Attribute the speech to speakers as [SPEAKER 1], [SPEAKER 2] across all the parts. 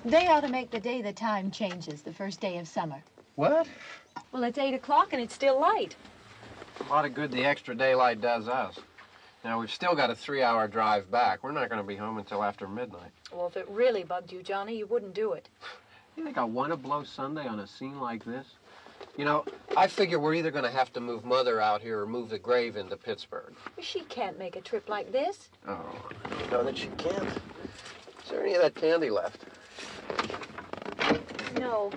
[SPEAKER 1] They ought to make the day the time changes, the first day of summer.
[SPEAKER 2] What?
[SPEAKER 3] Well, it's 8 o'clock and it's still light.
[SPEAKER 2] A lot of good the extra daylight does us. Now, we've still got a 3-hour drive back. We're not going to be home until after midnight.
[SPEAKER 3] Well, if it really bugged you, Johnny, you wouldn't do it.
[SPEAKER 2] You think I want to blow Sunday on a scene like this? You know, I figure we're either going to have to move Mother out here or move the grave into Pittsburgh.
[SPEAKER 3] She can't make a trip like this.
[SPEAKER 2] Oh, I don't know that she can't. Is there any of that candy left?
[SPEAKER 3] No.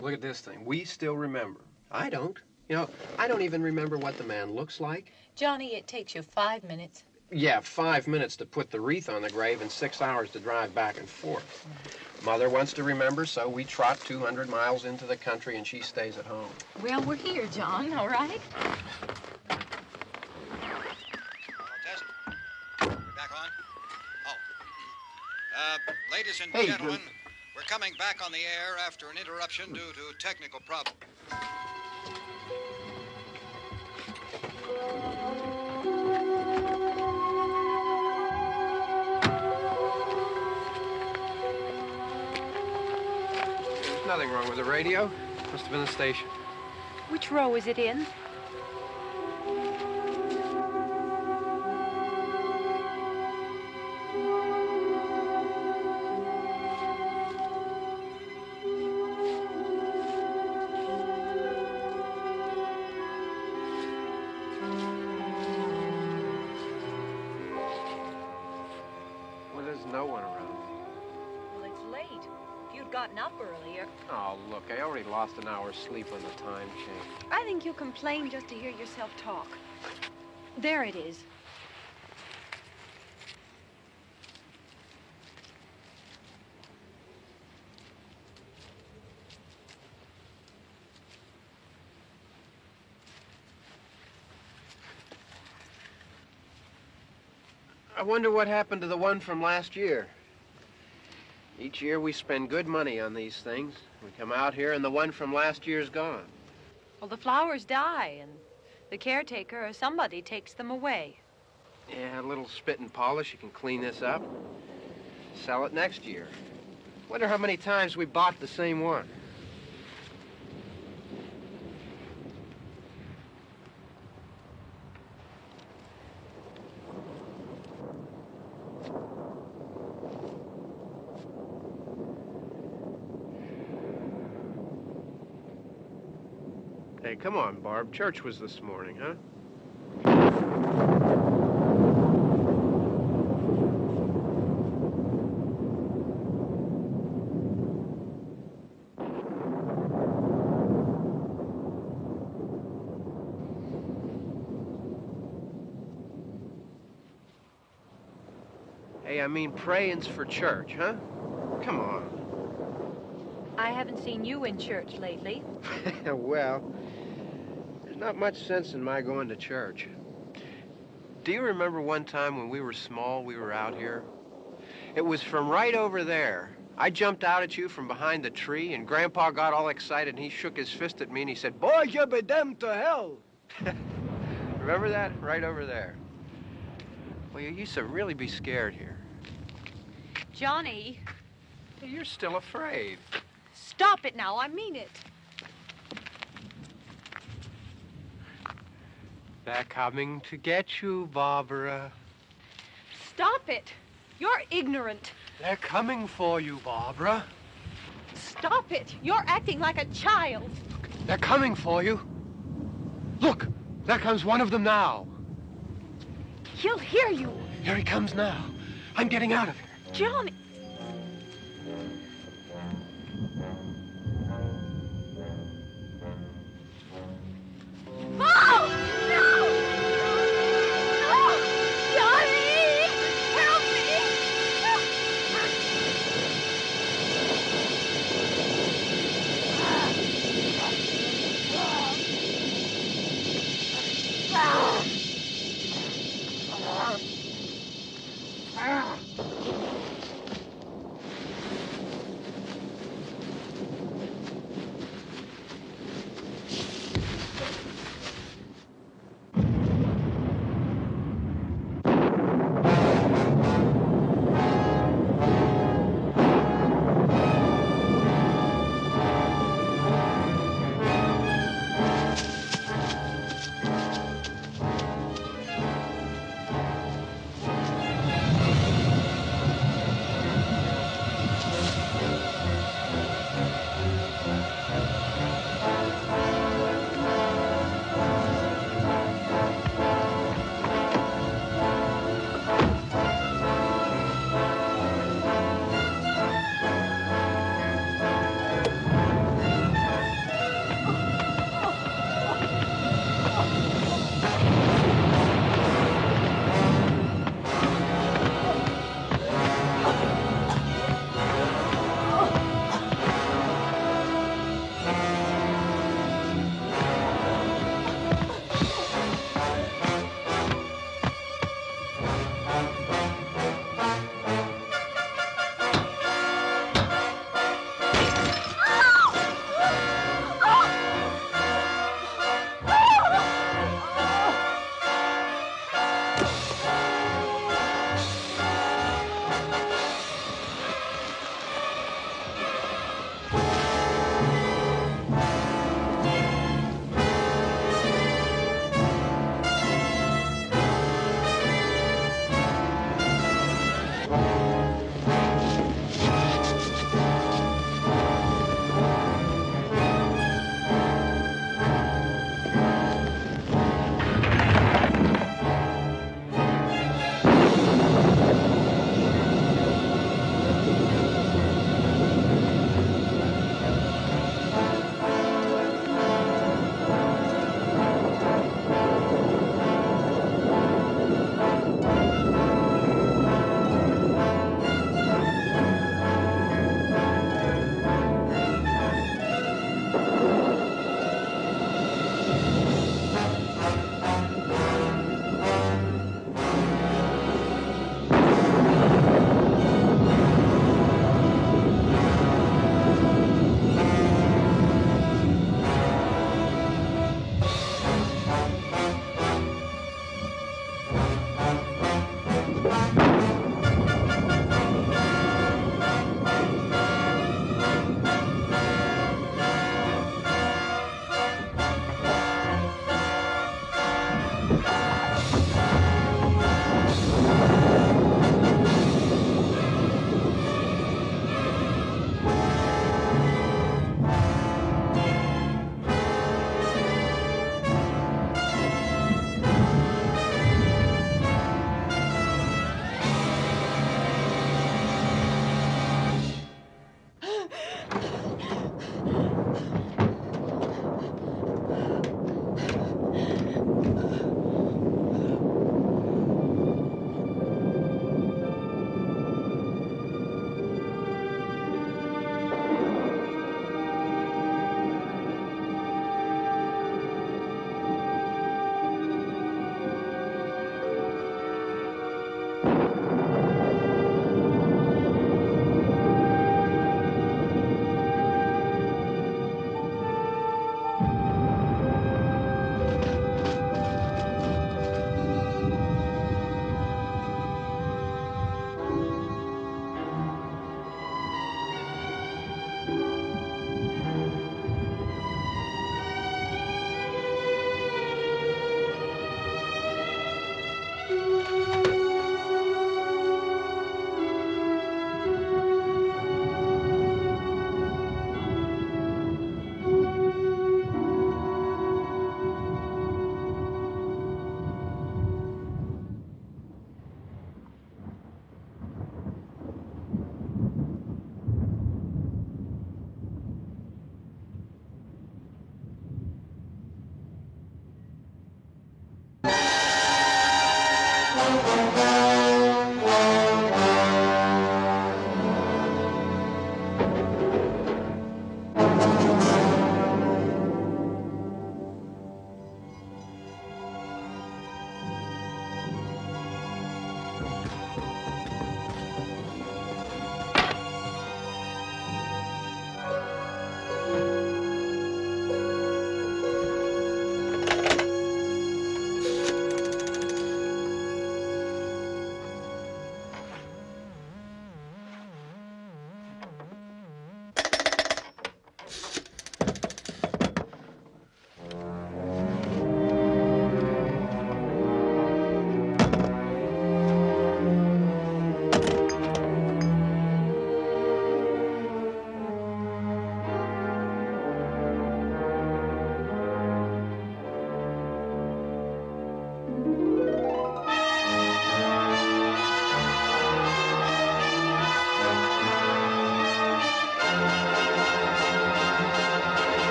[SPEAKER 2] Look at this thing. We still remember. I don't. You know, I don't even remember what the man looks like.
[SPEAKER 1] Johnny, it takes you 5 minutes.
[SPEAKER 2] Yeah, 5 minutes to put the wreath on the grave and 6 hours to drive back and forth. Mother wants to remember, so we trot 200 miles into the country and she stays at home.
[SPEAKER 1] Well, we're here, John, all right?
[SPEAKER 4] Test. We're back on? Oh. Ladies and gentlemen, we're coming back on the air after an interruption due to technical problems.
[SPEAKER 2] There's nothing wrong with the radio. Must have been the station.
[SPEAKER 3] Which row is it in?
[SPEAKER 2] Well, there's no one around.
[SPEAKER 3] Well, it's late. If you'd gotten up earlier.
[SPEAKER 2] Oh, look, I already lost an hour's sleep on the time change.
[SPEAKER 3] I think you complain just to hear yourself talk. There it is.
[SPEAKER 2] I wonder what happened to the one from last year. Each year we spend good money on these things. We come out here and the one from last year's gone.
[SPEAKER 3] Well, the flowers die, and the caretaker or somebody takes them away.
[SPEAKER 2] Yeah, a little spit and polish. You can clean this up. Sell it next year. Wonder how many times we bought the same one. Hey, come on, Barb. Church was this morning, huh? Hey, I mean praying's for church, huh? Come on.
[SPEAKER 3] I haven't seen you in church lately.
[SPEAKER 2] Well, there's not much sense in my going to church. Do you remember one time when we were small, we were out here? It was from right over there. I jumped out at you from behind the tree, and Grandpa got all excited, and he shook his fist at me, and he said, "Boy, you be damned to hell." Remember that? Right over there. Well, you used to really be scared here.
[SPEAKER 3] Johnny.
[SPEAKER 2] You're still afraid.
[SPEAKER 3] Stop it now. I mean it.
[SPEAKER 2] They're coming to get you, Barbara.
[SPEAKER 3] Stop it. You're ignorant.
[SPEAKER 2] They're coming for you, Barbara.
[SPEAKER 3] Stop it. You're acting like a child.
[SPEAKER 2] They're coming for you. Look, there comes one of them now.
[SPEAKER 3] He'll hear you.
[SPEAKER 2] Here he comes now. I'm getting out of here.
[SPEAKER 3] Johnny. Oh! No! No! Johnny! Help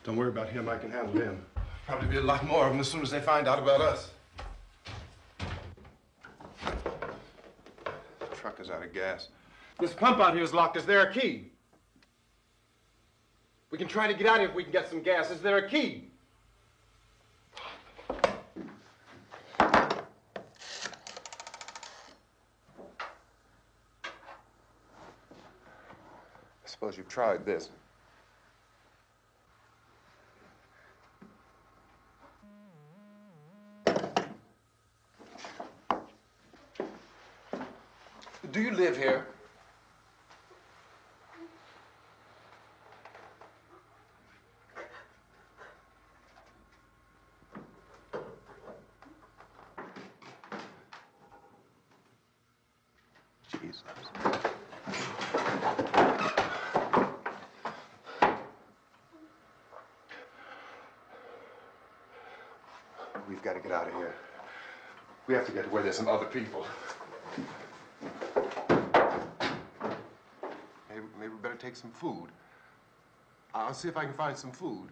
[SPEAKER 5] Don't worry about him. I can handle him. Probably be a lot more of them as soon as they find out about us. The truck is out of gas. This pump out here is locked. Is there a key? We can try to get out of here if we can get some gas. Is there a key? I suppose you've tried this. Do you live here? Jesus. We've got to get out of here. We have to get to where there's some other people. Maybe we better take some food. I'll see if I can find some food.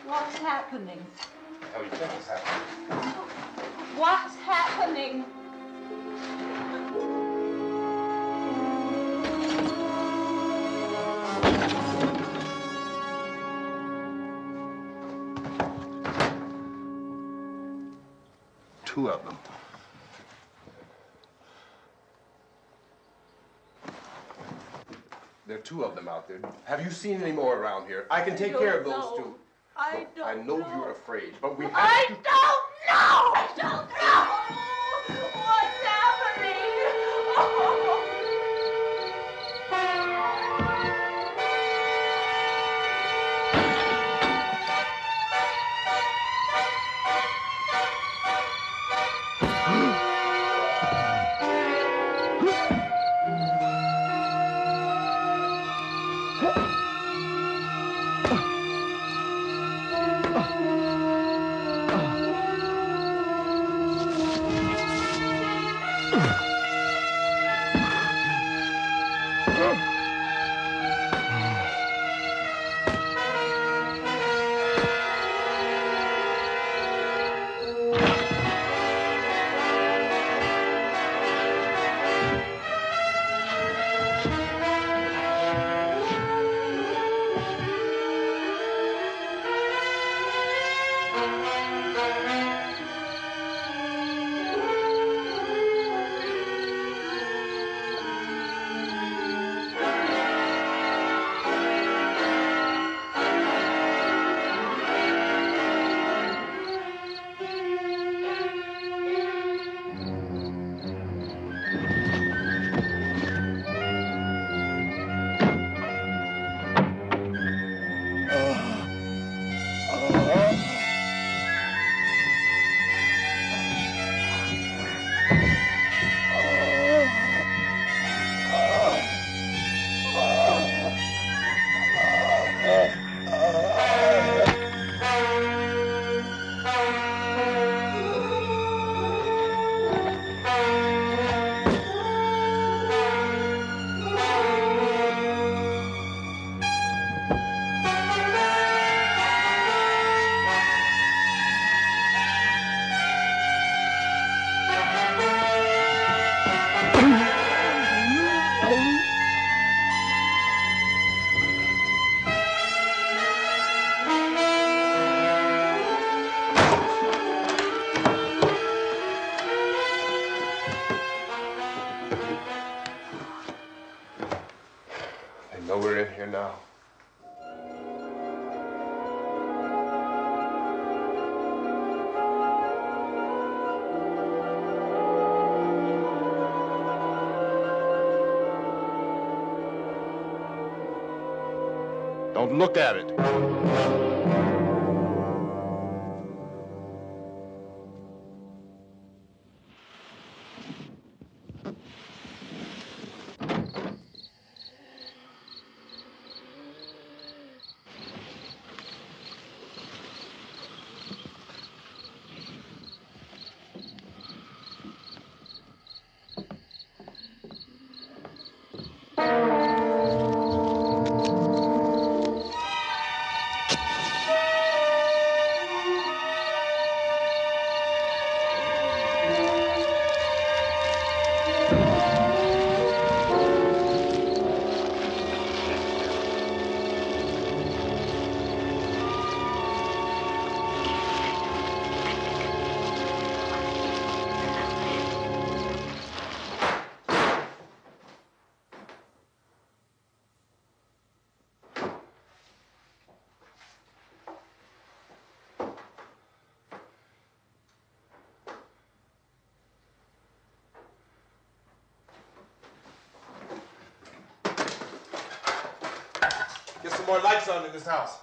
[SPEAKER 3] What's happening?
[SPEAKER 5] How do you think it's happening?
[SPEAKER 3] What's happening?
[SPEAKER 5] Two of them. There are two of them out there. Have you seen any more around here? I can take care of those two.
[SPEAKER 3] I
[SPEAKER 5] Look, I know you're afraid, but we have
[SPEAKER 3] I
[SPEAKER 5] to...
[SPEAKER 3] don't know! I don't know! What's happening? Oh.
[SPEAKER 5] They know we're in here now.
[SPEAKER 6] Don't look at it.
[SPEAKER 7] Get some more lights on in this house.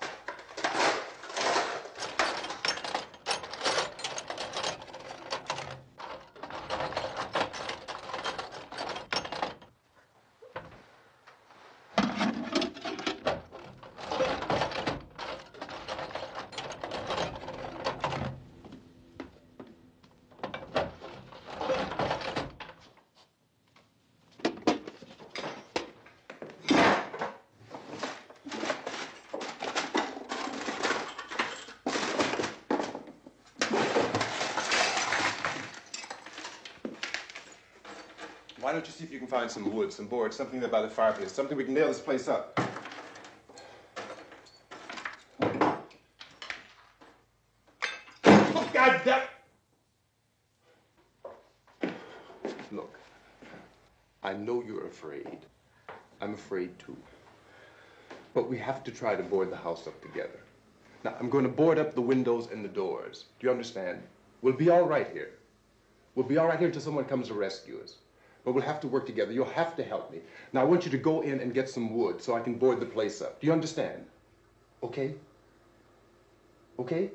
[SPEAKER 7] Why don't you see if you can find some wood, some boards, something there by the fireplace, something we can nail this place up. Oh, God damn!
[SPEAKER 8] Look, I know you're afraid. I'm afraid too. But we have to try to board the house up together. Now, I'm going to board up the windows and the doors. Do you understand? We'll be all right here. We'll be all right here until someone comes to rescue us. But we'll have to work together. You'll have to help me. Now, I want you to go in and get some wood so I can board the place up. Do you understand? Okay? Okay?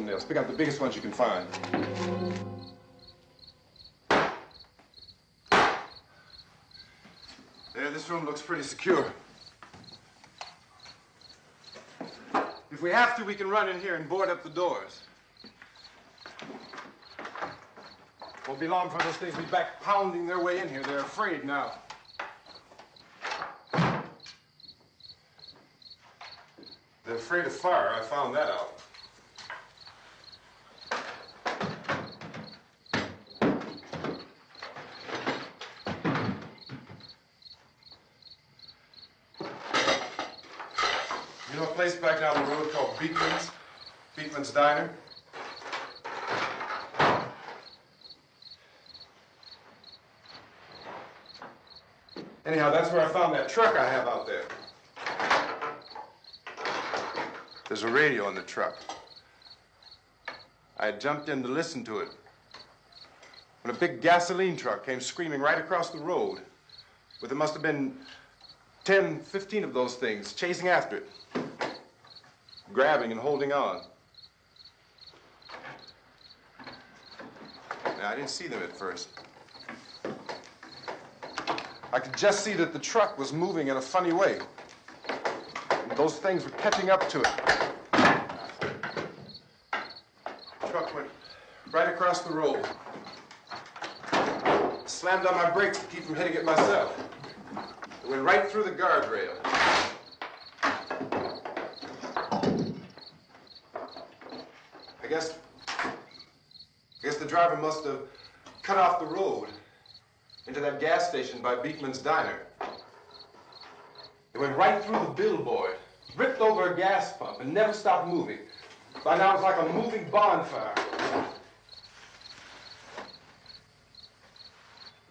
[SPEAKER 7] nails. Pick out the biggest ones you can find. There, this room looks pretty secure. If we have to, we can run in here and board up the doors. Won't be long for those things to be back pounding their way in here. They're afraid now. They're afraid of fire. I found that out. You know a place back down the road called Beekman's? Beekman's Diner? Anyhow, that's where I found that truck I have out there. There's a radio on the truck. I had jumped in to listen to it when a big gasoline truck came screaming right across the road. But there must have been 10, 15 of those things chasing after it, grabbing and holding on. Now, I didn't see them at first. I could just see that the truck was moving in a funny way. And those things were catching up to it. The truck went right across the road. Slammed on my brakes to keep from hitting it myself. It went right through the guardrail. I guess the driver must have cut off the road into that gas station by Beekman's Diner. It went right through the billboard, ripped over a gas pump, and never stopped moving. By now, it's like a moving bonfire.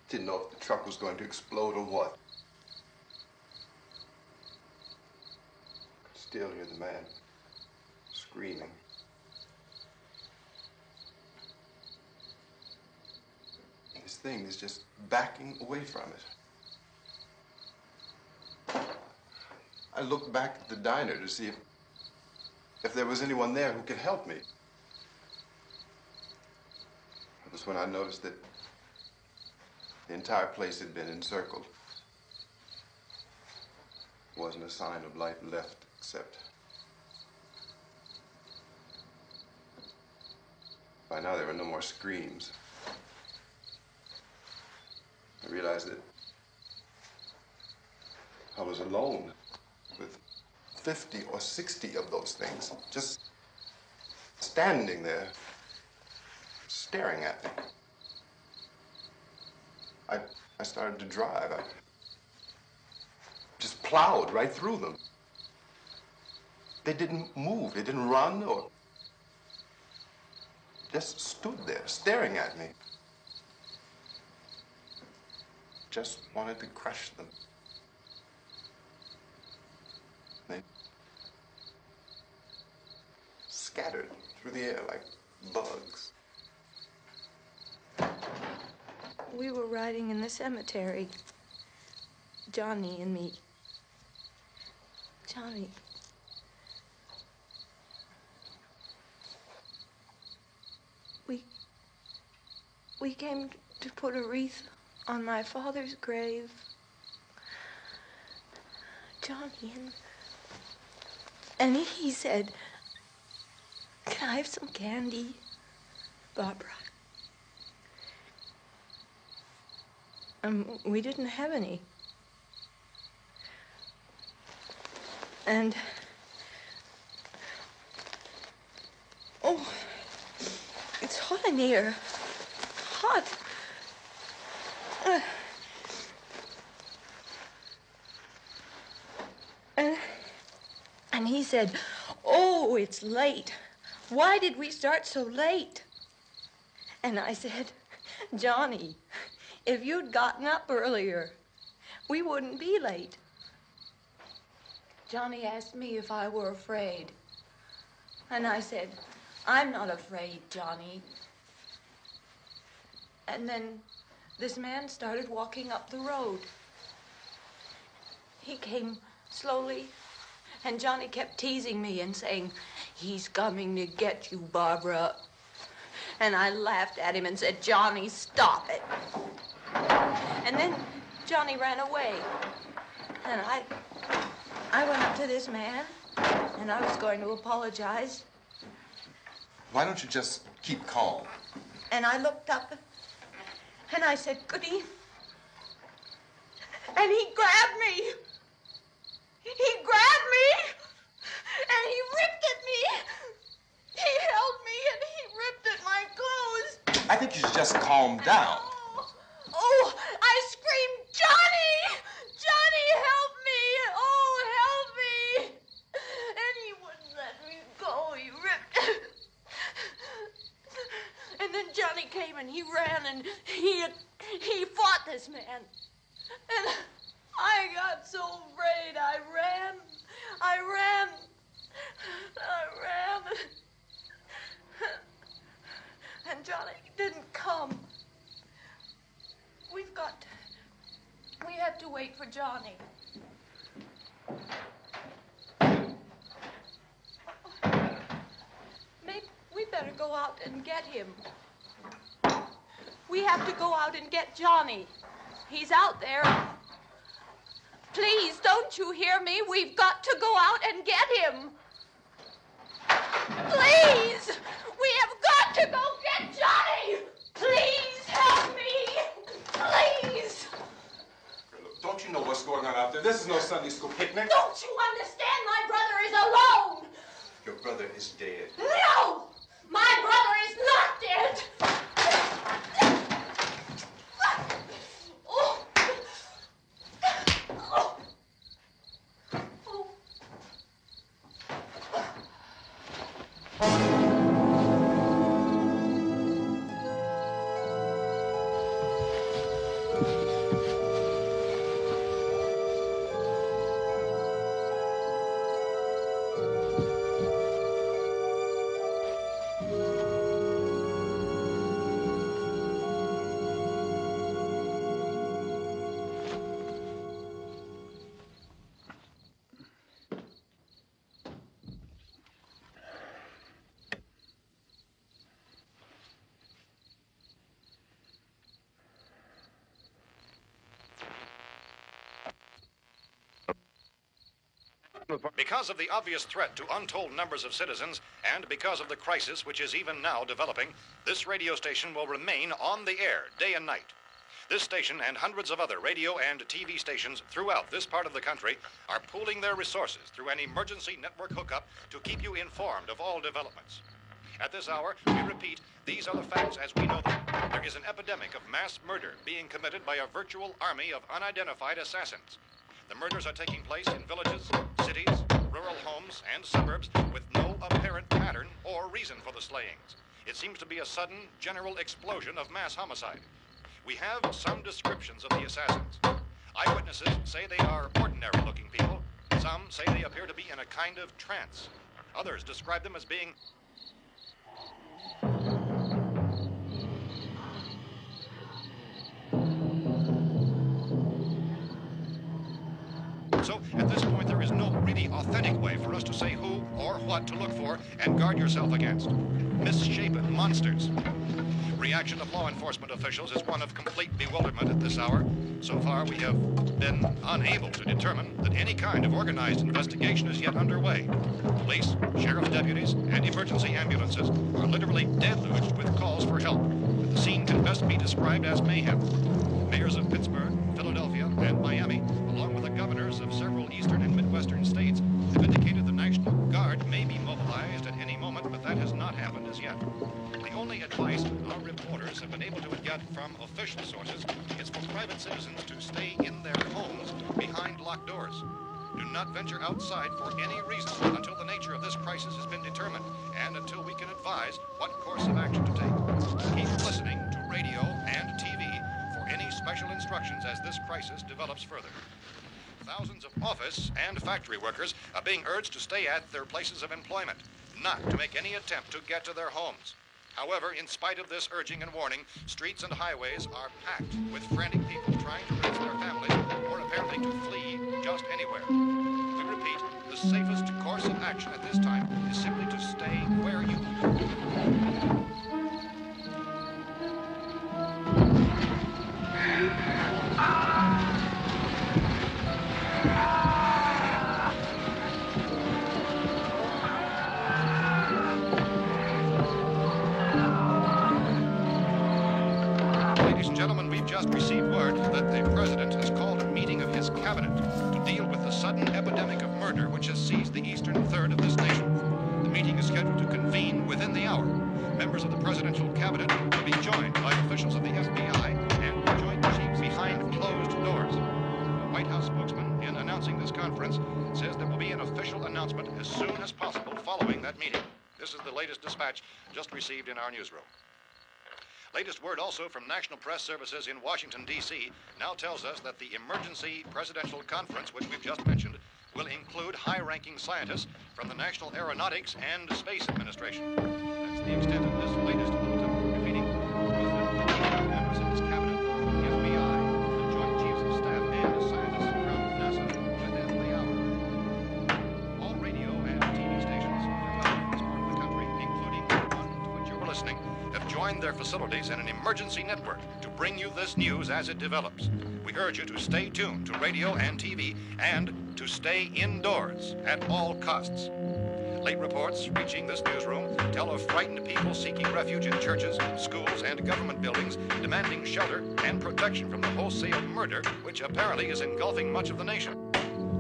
[SPEAKER 8] Didn't know if the truck was going to explode or what. Could still hear the man screaming. This thing is just backing away from it. I looked back at the diner to see if there was anyone there who could help me. It was when I noticed that the entire place had been encircled. There wasn't a sign of life left except by now there were no more screams. I realized that I was alone with 50 or 60 of those things, just standing there, staring at me. I started to drive. I just plowed right through them. They didn't move. They didn't run or just stood there, staring at me. Just wanted to crush them. They scattered through the air like bugs.
[SPEAKER 6] We were riding in the cemetery, Johnny and me. Johnny. We came to put a wreath on my father's grave. Johnny, and he said, "Can I have some candy, Barbara?" And we didn't have any. And, oh, it's hot in here. Hot. And he said, "Oh, it's late. Why did we start so late?" And I said, "Johnny, if you'd gotten up earlier, we wouldn't be late." Johnny asked me if I were afraid. And I said, "I'm not afraid, Johnny." And then this man started walking up the road. He came slowly, and Johnny kept teasing me and saying, "He's coming to get you, Barbara." And I laughed at him and said, "Johnny, stop it." And then Johnny ran away. And I went up to this man, and I was going to apologize.
[SPEAKER 7] Why don't you just keep calm?
[SPEAKER 6] And I looked up, and I said, "Goody." And he grabbed me. He grabbed me, and he ripped at me. He held me, and he ripped at my clothes.
[SPEAKER 7] I think you should just calm down.
[SPEAKER 6] Oh, I screamed, "Johnny! Johnny, help me! Oh, help me!" And he wouldn't let me go. He ripped. And then Johnny came and he ran and he fought this man. And I got so afraid. I ran. And Johnny didn't come. We have to wait for Johnny. Maybe we better go out and get him. We have to go out and get Johnny. He's out there. Please, don't you hear me? We've got to go out and get him. Please! We have got to go get Johnny! Please help me! Please!
[SPEAKER 7] Look, don't you know what's going on out there? This is no Sunday school picnic.
[SPEAKER 6] Don't you understand? My brother is alone!
[SPEAKER 7] Your brother is dead.
[SPEAKER 6] No! My brother is not dead! Oh. Oh.
[SPEAKER 4] Because of the obvious threat to untold numbers of citizens, and because of the crisis which is even now developing, this radio station will remain on the air day and night. This station and hundreds of other radio and TV stations throughout this part of the country are pooling their resources through an emergency network hookup to keep you informed of all developments. At this hour, we repeat, these are the facts as we know them. There is an epidemic of mass murder being committed by a virtual army of unidentified assassins. The murders are taking place in villages, cities, rural homes, and suburbs with no apparent pattern or reason for the slayings. It seems to be a sudden, general explosion of mass homicide. We have some descriptions of the assassins. Eyewitnesses say they are ordinary-looking people. Some say they appear to be in a kind of trance. Others describe them as being... So, at this point, there is no really authentic way for us to say who or what to look for and guard yourself against. Misshapen monsters. Reaction of law enforcement officials is one of complete bewilderment at this hour. So far, we have been unable to determine that any kind of organized investigation is yet underway. Police, sheriff's deputies, and emergency ambulances are literally deluged with calls for help. But the scene can best be described as mayhem. Mayors of Pittsburgh, Philadelphia, and Miami, along with the governors of several eastern and midwestern states, have indicated the National Guard may be mobilized at any moment, but that has not happened as yet. The only advice our reporters have been able to get from official sources is for private citizens to stay in their homes behind locked doors. Do not venture outside for any reason until the nature of this crisis has been determined and until we can advise what course of action to take. Keep listening to radio and TV for any special instructions as this crisis develops further. Thousands of office and factory workers are being urged to stay at their places of employment, not to make any attempt to get to their homes. However, in spite of this urging and warning, streets and highways are packed with frantic people trying to reach their families or apparently to flee just anywhere. We repeat, the safest course of action at this time is simply to stay where you are. Ladies and gentlemen, we've just received word that the President has called a meeting of his cabinet to deal with the sudden epidemic of murder which has seized the eastern third of this nation. The meeting is scheduled to convene within the hour. Members of the presidential cabinet will be joined by officials of the FBI and the Joint Chiefs behind closed doors. The White House spokesman, in announcing this conference, says there will be an official announcement as soon as possible following that meeting. This is the latest dispatch just received in our newsroom. Latest word also from National Press Services in Washington, D.C. now tells us that the emergency presidential conference, which we've just mentioned, will include high-ranking scientists from the National Aeronautics and Space Administration. That's the extent of this latest bulletin, repeating the President, members of his cabinet, the FBI, the Joint Chiefs of Staff, and scientists from NASA within the hour. All radio and TV stations throughout this part of the country, including the one to which you're listening, have joined their facilities in an emergency network to bring you this news as it develops. We urge you to stay tuned to radio and TV and to stay indoors at all costs. Late reports reaching this newsroom tell of frightened people seeking refuge in churches, schools, and government buildings, demanding shelter and protection from the wholesale murder which apparently is engulfing much of the nation.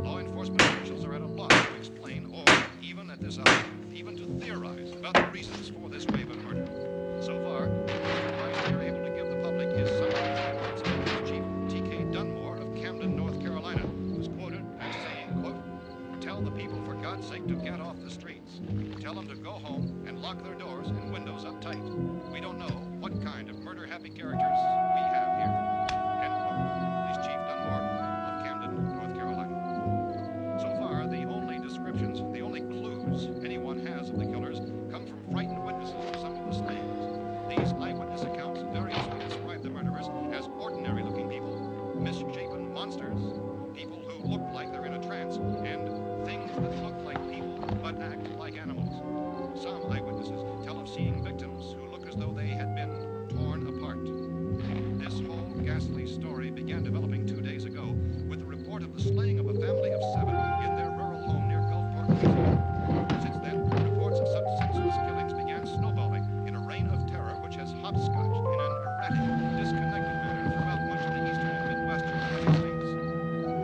[SPEAKER 4] Law enforcement officials are at a loss to explain or, even at this hour, even to theorize about the reasons for this wave of murder. So far, the advice we are able to give the public is summary of Chief T.K. Dunmore of Camden, North Carolina, who's quoted as saying, quote, "Tell the people, for God's sake, to get off the streets. Tell them to go home and lock their doors and windows up tight. We don't know what kind of murder-happy characters we have here." End quote. This Chief Dunmore of Camden, North Carolina. So far, the only descriptions, the only clues anyone has of the killers come from frightened witnesses of some of the slayings. These eyewitness accounts variously describe the murderers as ordinary-looking people, misshapen monsters, people who look like they're in a trance, and things that look like people but act like animals. Some eyewitnesses tell of seeing victims who look as though they had been torn apart. This whole ghastly story began developing 2 days ago with the report of the slaying of a family of 7 in their rural home near Gulfport, Louisiana. Since then, reports of such senseless killings began snowballing in a reign of terror which has hopscotched in an erratic, disconnected manner throughout much of the eastern and midwestern United States.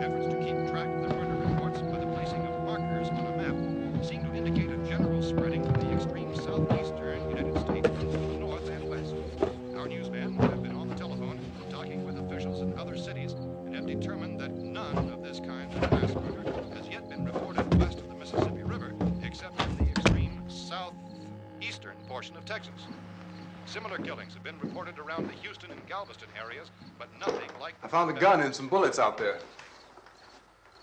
[SPEAKER 4] Efforts to keep track of the murder reports by the placing of markers on a map seem to indicate a general spreading from the extreme southeastern United States to the north and west. Our newsmen have been on the telephone talking with officials in other cities and have determined that none of this kind of mass murder has yet been reported west of the Mississippi River, except in the extreme southeastern portion of Texas. Similar killings have been reported around the Houston and Galveston areas, but nothing like...
[SPEAKER 7] I found a gun and some bullets out there.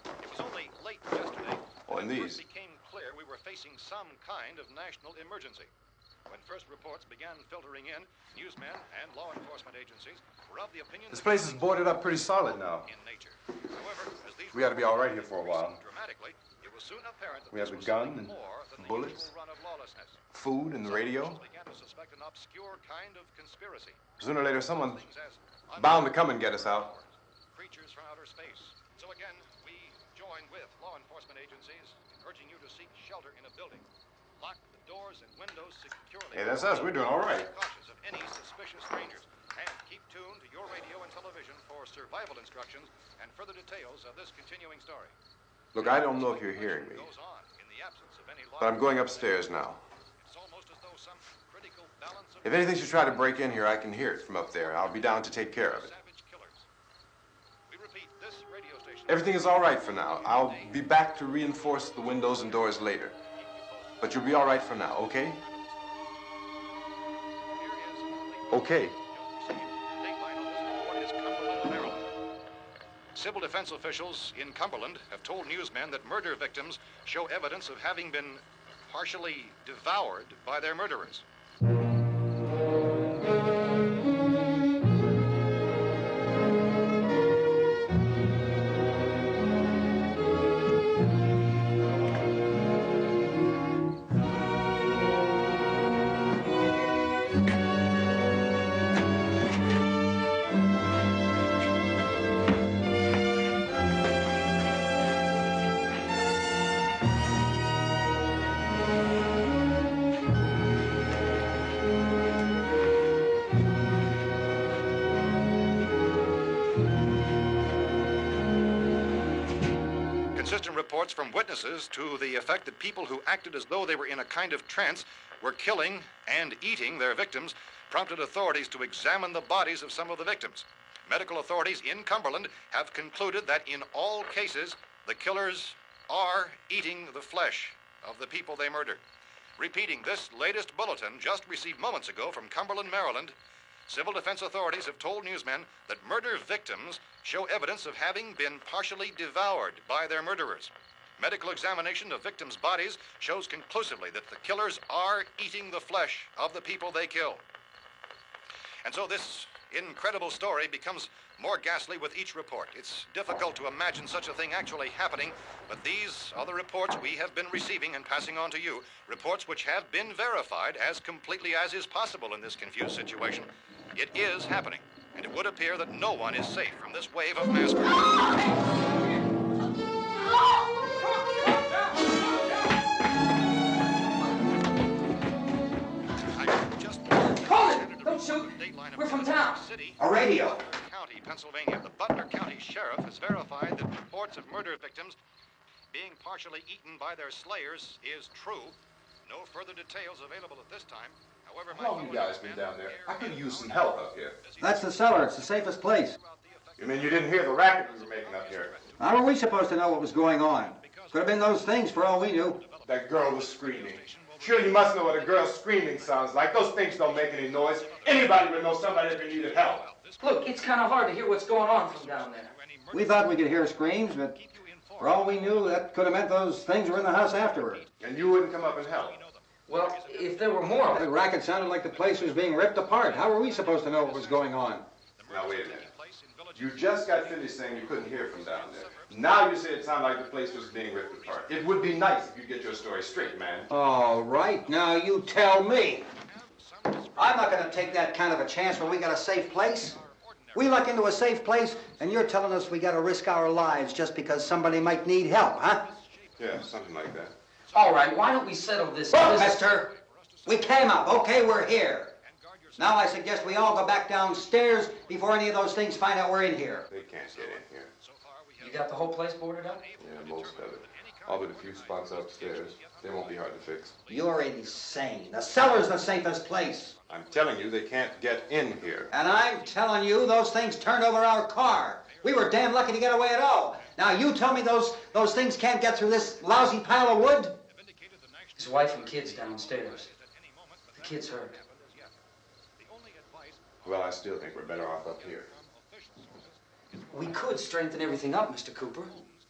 [SPEAKER 4] It was only late yesterday
[SPEAKER 7] Oh, and
[SPEAKER 4] that it
[SPEAKER 7] these.
[SPEAKER 4] first became clear we were facing some kind of national emergency. When first reports began filtering in, newsmen and law enforcement agencies were of the opinion
[SPEAKER 7] This
[SPEAKER 4] that
[SPEAKER 7] place is boarded up pretty solid now.
[SPEAKER 4] in nature. However, as these
[SPEAKER 7] We ought to be all right here for a while.
[SPEAKER 4] dramatically, it was soon apparent that
[SPEAKER 7] We have
[SPEAKER 4] this
[SPEAKER 7] the
[SPEAKER 4] was
[SPEAKER 7] gun
[SPEAKER 4] something
[SPEAKER 7] and
[SPEAKER 4] more than the
[SPEAKER 7] bullets.
[SPEAKER 4] usual run of lawlessness.
[SPEAKER 7] Food and the
[SPEAKER 4] Some
[SPEAKER 7] radio.
[SPEAKER 4] officials began to suspect an obscure kind of conspiracy.
[SPEAKER 7] Sooner or later, someone's
[SPEAKER 4] Things as
[SPEAKER 7] bound to come and get us out.
[SPEAKER 4] creatures from outer space. So again, we join with law enforcement agencies in urging you to seek shelter in a building. Lock the doors and windows securely.
[SPEAKER 7] Hey, that's us. We're doing all right.
[SPEAKER 4] Be cautious of any suspicious strangers. And keep tuned to your radio and television for survival instructions and further details of this continuing story.
[SPEAKER 7] Look, I don't know if you're hearing me,
[SPEAKER 4] Goes on in the absence of any
[SPEAKER 7] but I'm going upstairs now.
[SPEAKER 4] It's almost as though some critical balance of
[SPEAKER 7] If anything should try to break in here, I can hear it from up there. I'll be down to take care of it.
[SPEAKER 4] savage killers. We repeat, this radio station.
[SPEAKER 7] Everything is all right for now. I'll be back to reinforce the windows and doors later. But you'll be all right for now, okay? Okay.
[SPEAKER 4] Civil defense officials in Cumberland have told newsmen that murder victims show evidence of having been partially devoured by their murderers. Consistent reports from witnesses to the effect that people who acted as though they were in a kind of trance were killing and eating their victims prompted authorities to examine the bodies of some of the victims. Medical authorities in Cumberland have concluded that in all cases, the killers are eating the flesh of the people they murdered. Repeating this latest bulletin just received moments ago from Cumberland, Maryland, civil defense authorities have told newsmen that murder victims show evidence of having been partially devoured by their murderers. Medical examination of victims' bodies shows conclusively that the killers are eating the flesh of the people they kill. And so this incredible story becomes more ghastly with each report. It's difficult to imagine such a thing actually happening, but these are the reports we have been receiving and passing on to you, reports which have been verified as completely as is possible in this confused situation. It is happening, and it would appear that no one is safe from this wave of mass murder.
[SPEAKER 9] Shoot. We're from town.
[SPEAKER 4] A
[SPEAKER 9] radio.
[SPEAKER 4] County, Pennsylvania. The Butler County Sheriff has verified that reports of murder victims being partially eaten by their slayers is true. No further details available at this time. However,
[SPEAKER 7] how long you guys been down there? I could use some help up here.
[SPEAKER 10] That's the cellar. It's the safest place.
[SPEAKER 7] You mean you didn't hear the racket we were making up here?
[SPEAKER 10] How were we supposed to know what was going on? Could have been those things for all we knew.
[SPEAKER 7] That girl was screaming. Sure, you must know what a girl screaming sounds like. Those things don't make any noise. Anybody would know somebody if they needed help.
[SPEAKER 9] Look, it's kind of hard to hear what's going on from down there.
[SPEAKER 10] We thought we could hear screams, but for all we knew, that could have meant those things were in the house afterward.
[SPEAKER 7] And you wouldn't come up and help?
[SPEAKER 9] Well, if there were more...
[SPEAKER 10] The racket sounded like the place was being ripped apart. How were we supposed to know what was going on?
[SPEAKER 7] Now, wait a minute. You just got finished saying you couldn't hear from down there. Now you say it sounded like the place was being ripped apart. It would be nice if you get your story straight, man.
[SPEAKER 10] All right, now you tell me. I'm not going to take that kind of a chance when we got a safe place. We luck into a safe place, and you're telling us we got to risk our lives just because somebody might need help, huh?
[SPEAKER 7] Yeah, something like that.
[SPEAKER 9] All right, why don't we settle this?
[SPEAKER 10] Look, mister, we came up. Okay, we're here. Now I suggest we all go back downstairs before any of those things find out we're in here.
[SPEAKER 7] They can't get in here.
[SPEAKER 9] You got the whole place boarded up?
[SPEAKER 7] Yeah, most of it. All but a few spots upstairs. They won't be hard to fix.
[SPEAKER 10] You're insane. The cellar's the safest place.
[SPEAKER 7] I'm telling you, they can't get in here.
[SPEAKER 10] And I'm telling you, those things turned over our car. We were damn lucky to get away at all. Now you tell me those things can't get through this lousy pile of wood?
[SPEAKER 9] His wife and kids downstairs. The kid's hurt.
[SPEAKER 7] Well, I still think we're better off up here.
[SPEAKER 9] We could strengthen everything up, Mr. Cooper.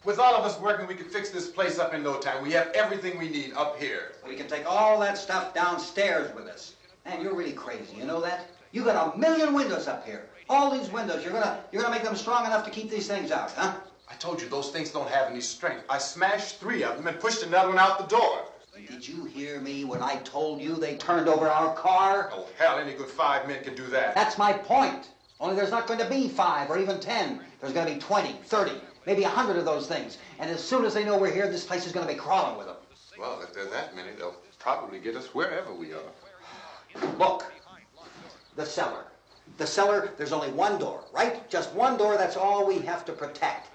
[SPEAKER 7] With all of us working, we could fix this place up in no time. We have everything we need up here.
[SPEAKER 10] We can take all that stuff downstairs with us. Man, you're really crazy, you know that? You got 1,000,000 windows up here. All these windows, you're gonna make them strong enough to keep these things out, huh?
[SPEAKER 7] I told you, those things don't have any strength. I smashed 3 of them and pushed another one out the door.
[SPEAKER 10] Did you hear me when I told you they turned over our car?
[SPEAKER 7] Oh, hell, any good 5 men can do that.
[SPEAKER 10] That's my point. Only there's not going to be 5 or even 10. There's going to be 20, 30, maybe 100 of those things. And as soon as they know we're here, this place is going to be crawling with them.
[SPEAKER 7] Well, if there are that many, they'll probably get us wherever we are.
[SPEAKER 10] Look, the cellar. The cellar, there's only one door, right? Just one door, that's all we have to protect.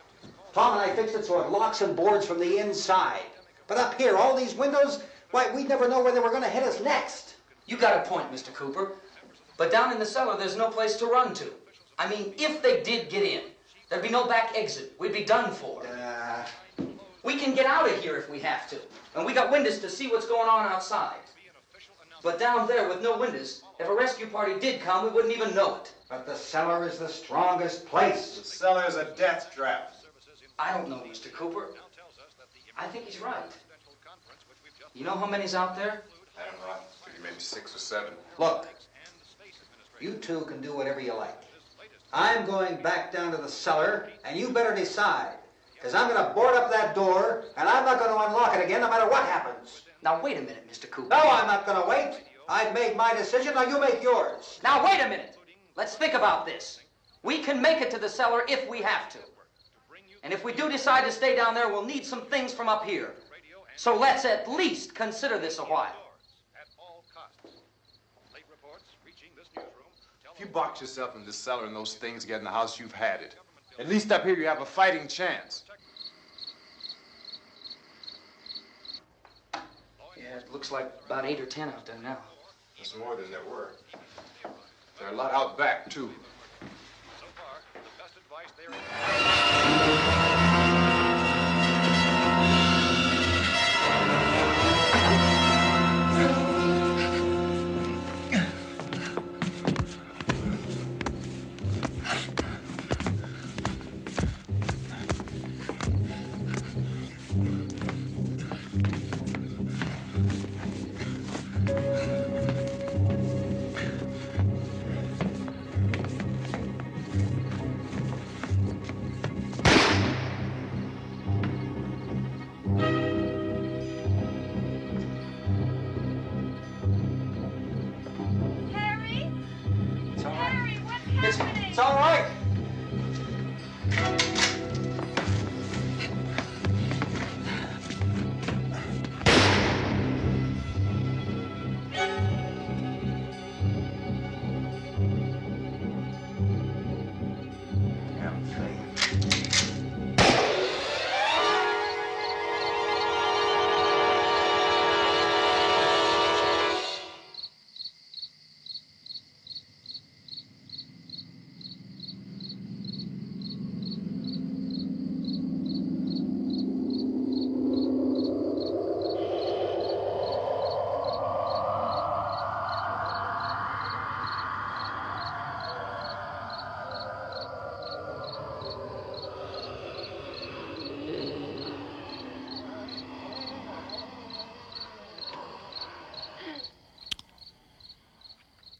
[SPEAKER 10] Tom and I fixed it so it locks and boards from the inside. But up here, all these windows, why, we'd never know where they were going to hit us next.
[SPEAKER 9] You got a point, Mr. Cooper. But down in the cellar, there's no place to run to. I mean, if they did get in, there'd be no back exit. We'd be done for. We can get out of here if we have to. And we got windows to see what's going on outside. But down there with no windows, if a rescue party did come, we wouldn't even know it.
[SPEAKER 10] But the cellar is the strongest place.
[SPEAKER 7] The cellar is a death trap.
[SPEAKER 9] I don't know, Mr. Cooper. I think he's right. You know how many's out there?
[SPEAKER 7] I don't know. Maybe 6 or 7.
[SPEAKER 10] Look, you two can do whatever you like. I'm going back down to the cellar, and you better decide. Because I'm going to board up that door, and I'm not going to unlock it again no matter what happens.
[SPEAKER 9] Now, wait a minute, Mr. Cooper.
[SPEAKER 10] No, I'm not going to wait. I've made my decision, now you make yours.
[SPEAKER 9] Now, wait a minute. Let's think about this. We can make it to the cellar if we have to. And if we do decide to stay down there, we'll need some things from up here. So let's at least consider this a while.
[SPEAKER 7] If you box yourself in this cellar and those things get in the house, you've had it. At least up here you have a fighting chance.
[SPEAKER 9] It looks like about 8 or 10 out there now.
[SPEAKER 7] There's more than there were. There are a lot out back, too.
[SPEAKER 4] So far, the best advice there is...
[SPEAKER 10] It's all right.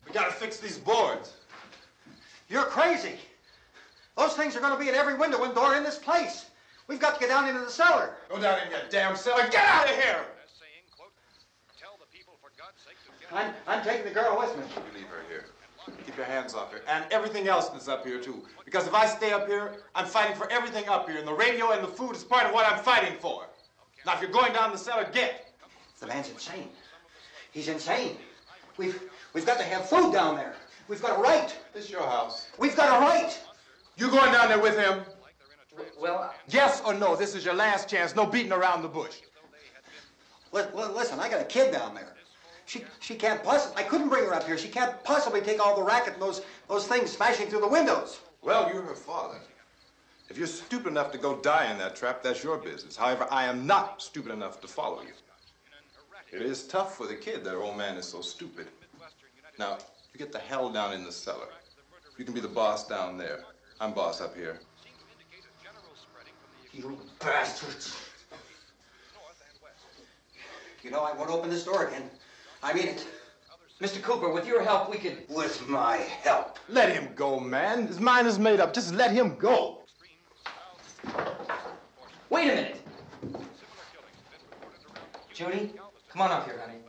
[SPEAKER 7] We gotta fix these boards.
[SPEAKER 10] You're crazy. Those things are going to be at every window and door in this place. We've got to get down into the cellar.
[SPEAKER 7] Go down in your damn cellar. Get out of here!
[SPEAKER 10] I'm taking the girl with me.
[SPEAKER 7] You leave her here. Keep your hands off her. And everything else that's up here, too. Because if I stay up here, I'm fighting for everything up here. And the radio and the food is part of what I'm fighting for. Now, if you're going down the cellar, get.
[SPEAKER 10] The man's insane. He's insane. We've got to have food down there. We've got a right.
[SPEAKER 7] This is your house.
[SPEAKER 10] We've got a right.
[SPEAKER 7] You going down there with him?
[SPEAKER 9] Well,
[SPEAKER 7] Yes or no? This is your last chance. No beating around the bush.
[SPEAKER 10] Listen, I got a kid down there. She can't possibly, I couldn't bring her up here. She can't possibly take all the racket and those things smashing through the windows.
[SPEAKER 7] Well, you're her father. If you're stupid enough to go die in that trap, that's your business. However, I am not stupid enough to follow you. It is tough for the kid that her old man is so stupid. Now, you get the hell down in the cellar. You can be the boss down there. I'm boss up here.
[SPEAKER 10] You bastards. You know, I won't open this door again. I mean it.
[SPEAKER 9] Mr. Cooper, with your help, we could...
[SPEAKER 10] With my help.
[SPEAKER 7] Let him go, man. His mind is made up. Just let him go.
[SPEAKER 9] Wait a minute. Judy, come on up here, honey.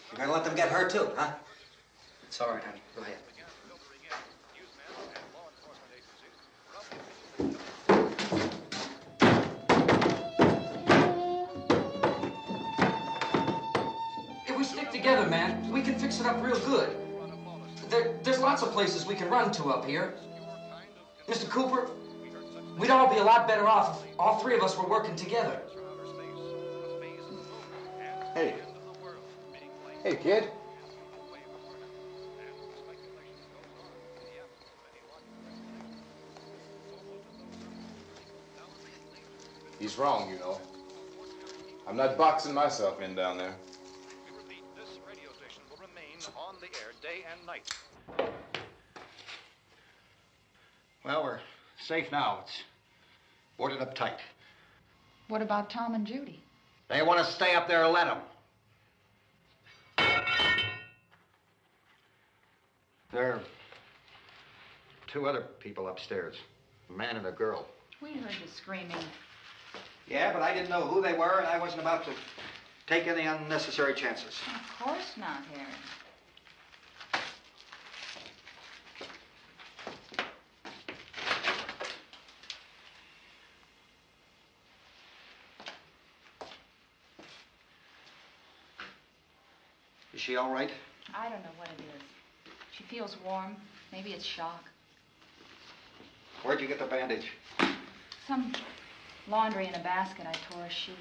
[SPEAKER 10] You're gonna let them get hurt too, huh?
[SPEAKER 9] It's all right, honey. Go ahead. If we stick together, man, we can fix it up real good. There's lots of places we can run to up here. Mr. Cooper, we'd all be a lot better off if all three of us were working together.
[SPEAKER 7] Hey. Hey, kid. He's wrong, you know. I'm not boxing myself in down there.
[SPEAKER 4] This radio station will remain on the air day and night.
[SPEAKER 10] Well, we're safe now. It's boarded up tight.
[SPEAKER 11] What about Tom and Judy?
[SPEAKER 10] They want to stay up there, let them. There are two other people upstairs, a man and a girl.
[SPEAKER 11] We heard the screaming.
[SPEAKER 10] Yeah, but I didn't know who they were, and I wasn't about to take any unnecessary chances.
[SPEAKER 11] Of course not, Harry.
[SPEAKER 10] Is she all right?
[SPEAKER 11] I don't know what it is. She feels warm. Maybe it's shock.
[SPEAKER 10] Where'd you get the bandage?
[SPEAKER 11] Some laundry in a basket. I tore a sheet.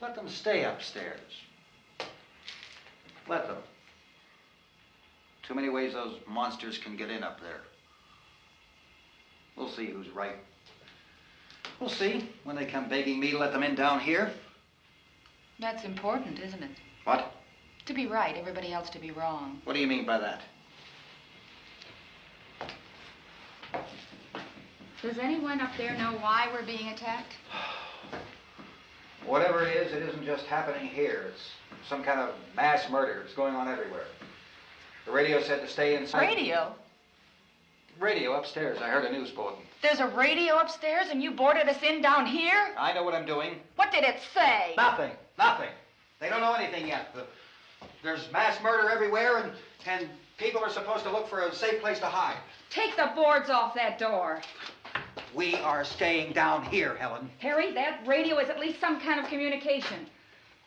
[SPEAKER 10] Let them stay upstairs. Let them. Too many ways those monsters can get in up there. We'll see who's right. We'll see when they come begging me to let them in down here.
[SPEAKER 11] That's important, isn't it?
[SPEAKER 10] What?
[SPEAKER 11] To be right, everybody else to be wrong.
[SPEAKER 10] What do you mean by that?
[SPEAKER 11] Does anyone up there know why we're being attacked?
[SPEAKER 10] Whatever it isn't just happening here. It's some kind of mass murder. It's going on everywhere. The radio said to stay inside.
[SPEAKER 11] Radio?
[SPEAKER 10] Radio upstairs. I heard a news bulletin.
[SPEAKER 11] There's a radio upstairs and you boarded us in down here?
[SPEAKER 10] I know what I'm doing.
[SPEAKER 11] What did it say?
[SPEAKER 10] Nothing. Nothing. They don't know anything yet. There's mass murder everywhere, and people are supposed to look for a safe place to hide.
[SPEAKER 11] Take the boards off that door.
[SPEAKER 10] We are staying down here, Helen.
[SPEAKER 11] Harry, that radio is at least some kind of communication.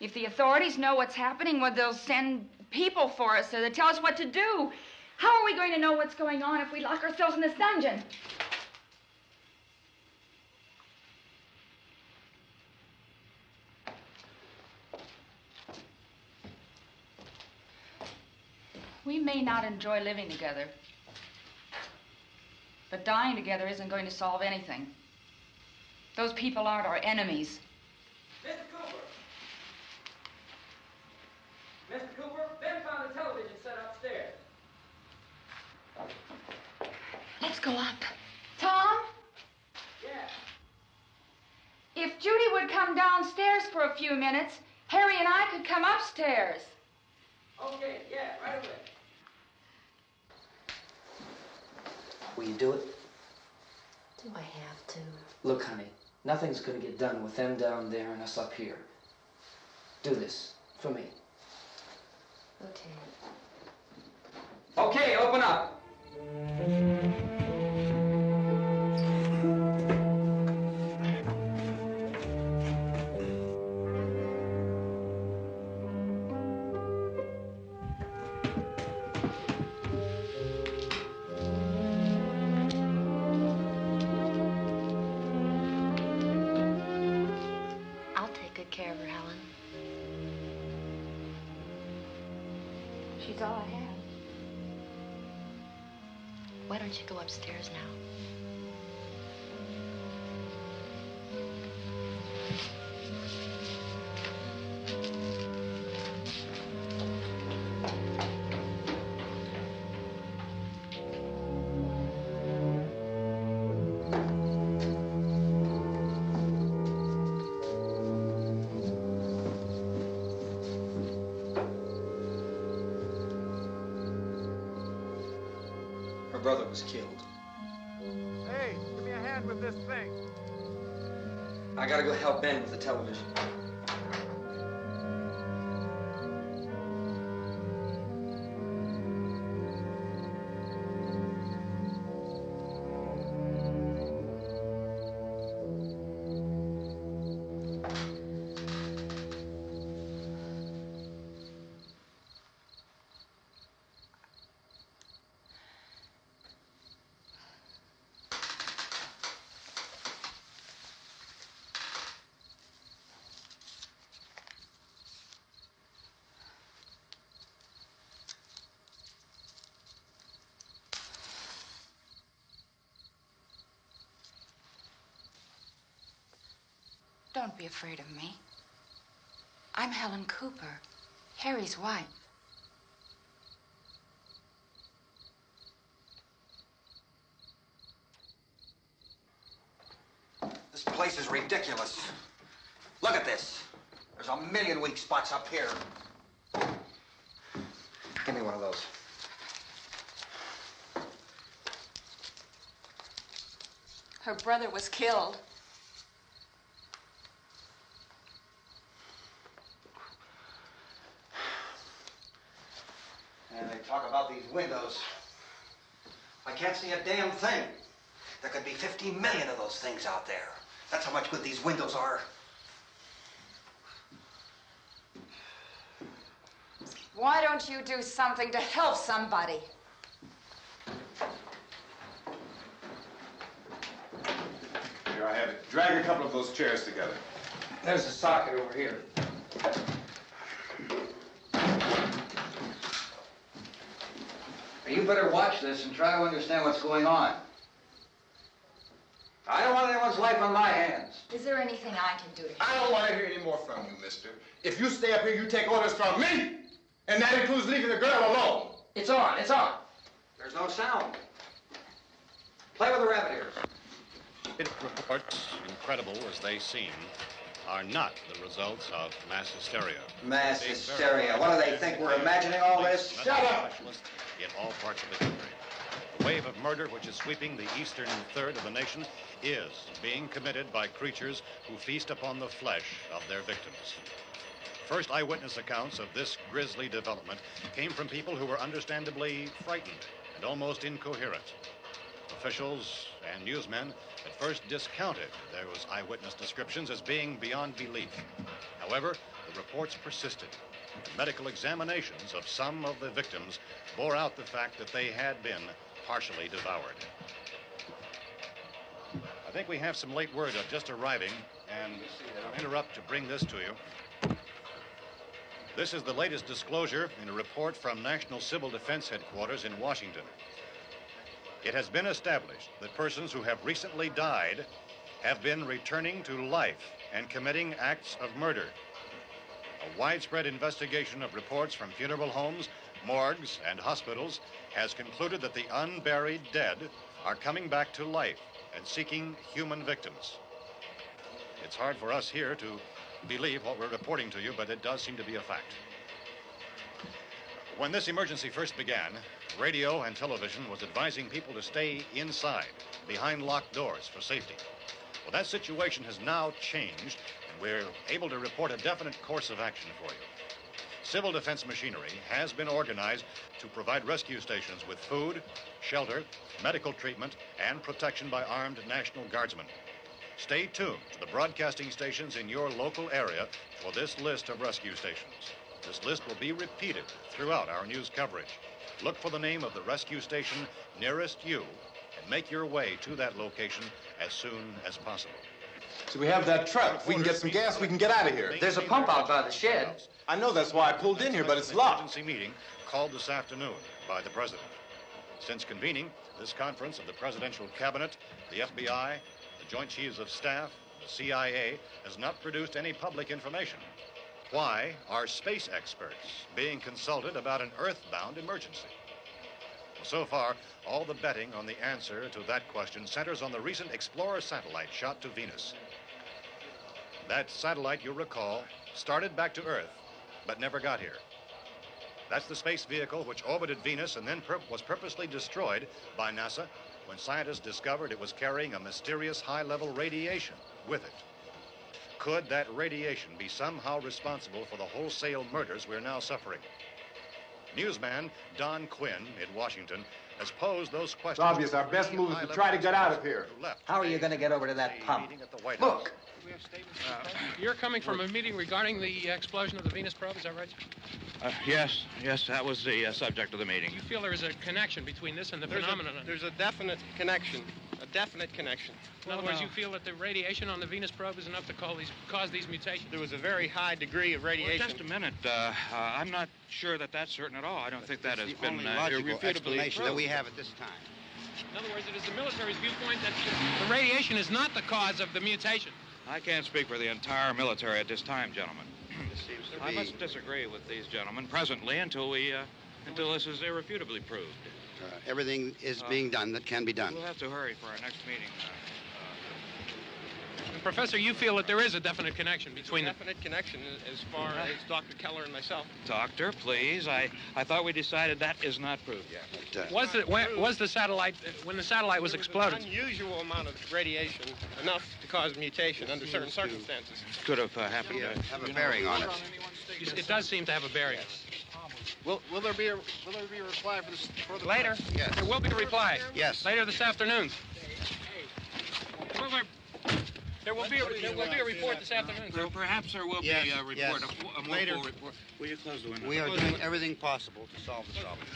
[SPEAKER 11] If the authorities know what's happening, well, they'll send people for us to tell us what to do. How are we going to know what's going on if we lock ourselves in this dungeon? We may not enjoy living together, but dying together isn't going to solve anything. Those people aren't our enemies.
[SPEAKER 12] Mr. Cooper! Mr. Cooper, Ben found a television set upstairs.
[SPEAKER 11] Let's go up. Tom?
[SPEAKER 12] Yeah.
[SPEAKER 11] If Judy would come downstairs for a few minutes, Harry and I could come upstairs.
[SPEAKER 12] Okay, yeah, right away.
[SPEAKER 9] Will you do it?
[SPEAKER 1] Do I have to?
[SPEAKER 9] Look, honey, nothing's gonna get done with them down there and us up here. Do this for me.
[SPEAKER 1] Okay.
[SPEAKER 12] Okay, open up.
[SPEAKER 1] I'll take good care of her, Helen.
[SPEAKER 11] She's all I have.
[SPEAKER 1] Why don't you go upstairs now?
[SPEAKER 10] Her brother was killed.
[SPEAKER 7] Hey, give me a hand with this thing.
[SPEAKER 9] I gotta go help Ben with the television.
[SPEAKER 11] Don't be afraid of me. I'm Helen Cooper, Harry's wife.
[SPEAKER 10] This place is ridiculous. Look at this. There's a million weak spots up here. Give me one of those.
[SPEAKER 11] Her brother was killed.
[SPEAKER 10] And they talk about these windows. I can't see a damn thing. There could be 15 million of those things out there. That's how much good these windows are.
[SPEAKER 11] Why don't you do something to help somebody?
[SPEAKER 7] Here, I have it. Drag a couple of those chairs together.
[SPEAKER 9] There's a socket over here. You better watch this and try to understand what's going on. I don't want anyone's life on my hands.
[SPEAKER 11] Is there anything I can do to help?
[SPEAKER 7] I don't want to hear any more from you, mister. If you stay up here, you take orders from me. And that includes leaving the girl alone.
[SPEAKER 9] It's on, it's on. There's no sound. Play with the rabbit ears.
[SPEAKER 4] Reports, incredible as they seem, are not the results of mass hysteria.
[SPEAKER 10] Mass hysteria. What do they think? We're imagining all this?
[SPEAKER 7] Shut up!
[SPEAKER 4] In all parts of the country. The wave of murder which is sweeping the eastern third of the nation is being committed by creatures who feast upon the flesh of their victims. First eyewitness accounts of this grisly development came from people who were understandably frightened and almost incoherent. Officials and newsmen at first discounted those eyewitness descriptions as being beyond belief. However, the reports persisted. Medical examinations of some of the victims bore out the fact that they had been partially devoured. I think we have some late word just arriving, and I'll interrupt to bring this to you. This is the latest disclosure in a report from National Civil Defense Headquarters in Washington. It has been established that persons who have recently died have been returning to life and committing acts of murder. A widespread investigation of reports from funeral homes, morgues, and hospitals has concluded that the unburied dead are coming back to life and seeking human victims. It's hard for us here to believe what we're reporting to you, but it does seem to be a fact. When this emergency first began, radio and television was advising people to stay inside, behind locked doors for safety. Well, that situation has now changed, and we're able to report a definite course of action for you. Civil defense machinery has been organized to provide rescue stations with food, shelter, medical treatment, and protection by armed National Guardsmen. Stay tuned to the broadcasting stations in your local area for this list of rescue stations. This list will be repeated throughout our news coverage. Look for the name of the rescue station nearest you and make your way to that location as soon as possible.
[SPEAKER 7] So we have that truck. If we can get some gas, we can get out of here.
[SPEAKER 9] There's a pump out by the shed.
[SPEAKER 7] I know, that's why I pulled in here, but it's locked.
[SPEAKER 4] Emergency meeting called this afternoon by the president. Since convening this conference of the presidential cabinet, the FBI, the Joint Chiefs of Staff, the CIA has not produced any public information. Why are space experts being consulted about an earthbound emergency? Well, so far, all the betting on the answer to that question centers on the recent Explorer satellite shot to Venus. That satellite, you'll recall, started back to Earth, but never got here. That's the space vehicle which orbited Venus and then was purposely destroyed by NASA when scientists discovered it was carrying a mysterious high-level radiation with it. Could that radiation be somehow responsible for the wholesale murders we're now suffering? Newsman Don Quinn in Washington has posed those questions.
[SPEAKER 7] It's obvious our best move is to try to get out of here.
[SPEAKER 10] How are you going to get over to that pump?
[SPEAKER 9] Look.
[SPEAKER 12] You're coming from a meeting regarding the explosion of the Venus probe, is that right?
[SPEAKER 13] Yes, that was the subject of the meeting.
[SPEAKER 12] You feel there is a connection between this and the phenomenon?
[SPEAKER 14] There's a definite connection.
[SPEAKER 12] In other words, you feel that the radiation on the Venus probe is enough to cause these mutations?
[SPEAKER 14] There was a very high degree of radiation.
[SPEAKER 13] Well, just a minute. I'm not sure that that's certain at all. I don't think that has been
[SPEAKER 15] logical explanation that we have at this time.
[SPEAKER 12] In other words, it is the military's viewpoint that the radiation is not the cause of the mutation.
[SPEAKER 13] I can't speak for the entire military at this time, gentlemen.
[SPEAKER 15] This seems to
[SPEAKER 13] I
[SPEAKER 15] be...
[SPEAKER 13] must disagree with these gentlemen presently until this is irrefutably proved.
[SPEAKER 15] everything is being done that can be done.
[SPEAKER 13] We'll have to hurry for our next meeting.
[SPEAKER 12] Professor, you feel that there is a definite connection between them?
[SPEAKER 14] Definite connection as far as Dr. Keller and myself.
[SPEAKER 13] Doctor, please. I thought we decided that is not proved yet.
[SPEAKER 14] But,
[SPEAKER 12] Was the satellite, when the satellite was exploded?
[SPEAKER 14] An unusual amount of radiation, enough to cause mutation under certain circumstances.
[SPEAKER 13] Could have happened.
[SPEAKER 15] Have a bearing on it.
[SPEAKER 12] It does seem to have a bearing.
[SPEAKER 14] Will there be a reply for the
[SPEAKER 12] Later?
[SPEAKER 15] Yes.
[SPEAKER 12] There will be a reply.
[SPEAKER 15] Yes.
[SPEAKER 12] Later this afternoon. There will be a report this afternoon, sir.
[SPEAKER 13] Perhaps there will be a report,
[SPEAKER 15] yes.
[SPEAKER 13] a more
[SPEAKER 15] Later.
[SPEAKER 13] full report. Will you close the window?
[SPEAKER 15] We are doing everything possible to solve the problem.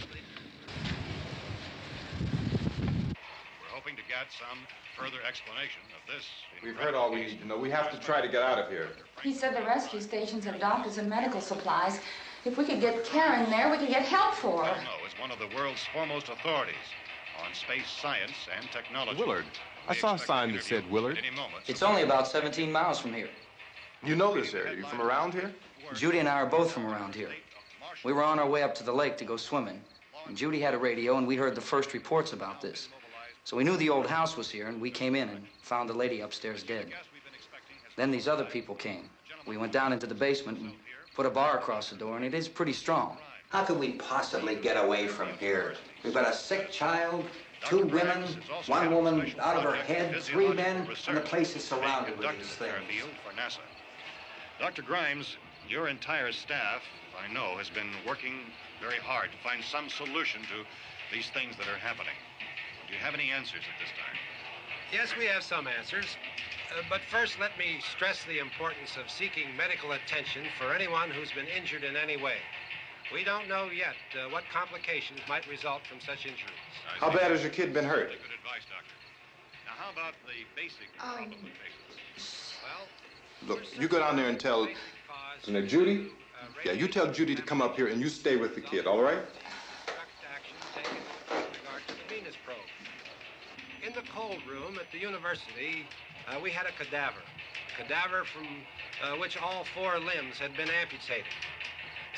[SPEAKER 4] We're hoping to get some further explanation of this.
[SPEAKER 7] We've heard all we need to know. We have to try to get out of here.
[SPEAKER 11] He said the rescue stations have doctors and medical supplies. If we could get care in there, we could get help for her.
[SPEAKER 4] No, it's one of the world's foremost authorities on space science and technology.
[SPEAKER 7] Willard. I saw a sign that said Willard.
[SPEAKER 9] It's only about 17 miles from here.
[SPEAKER 7] You know this area. You from around here?
[SPEAKER 9] Judy and I are both from around here. We were on our way up to the lake to go swimming, and Judy had a radio, and we heard the first reports about this. So we knew the old house was here, and we came in and found the lady upstairs dead. Then these other people came. We went down into the basement and put a bar across the door, and it is pretty strong.
[SPEAKER 10] How could we possibly get away from here? We've got a sick child, 2 women, 1 woman out of her head, 3 men, and the place is surrounded with these things.
[SPEAKER 4] For NASA. Dr. Grimes, your entire staff, I know, has been working very hard to find some solution to these things that are happening. Do you have any answers at this time?
[SPEAKER 2] Yes, we have some answers. But first, let me stress the importance of seeking medical attention for anyone who's been injured in any way. We don't know yet what complications might result from such injuries.
[SPEAKER 7] How bad has your kid been hurt?
[SPEAKER 4] Good advice, Doctor. Now, how about the basic
[SPEAKER 7] Look, you go down there and tell... Now, Judy? Yeah, you tell Judy to come up here and you stay with the kid, all right?
[SPEAKER 2] In the cold room at the university, we had a cadaver from which all 4 limbs had been amputated.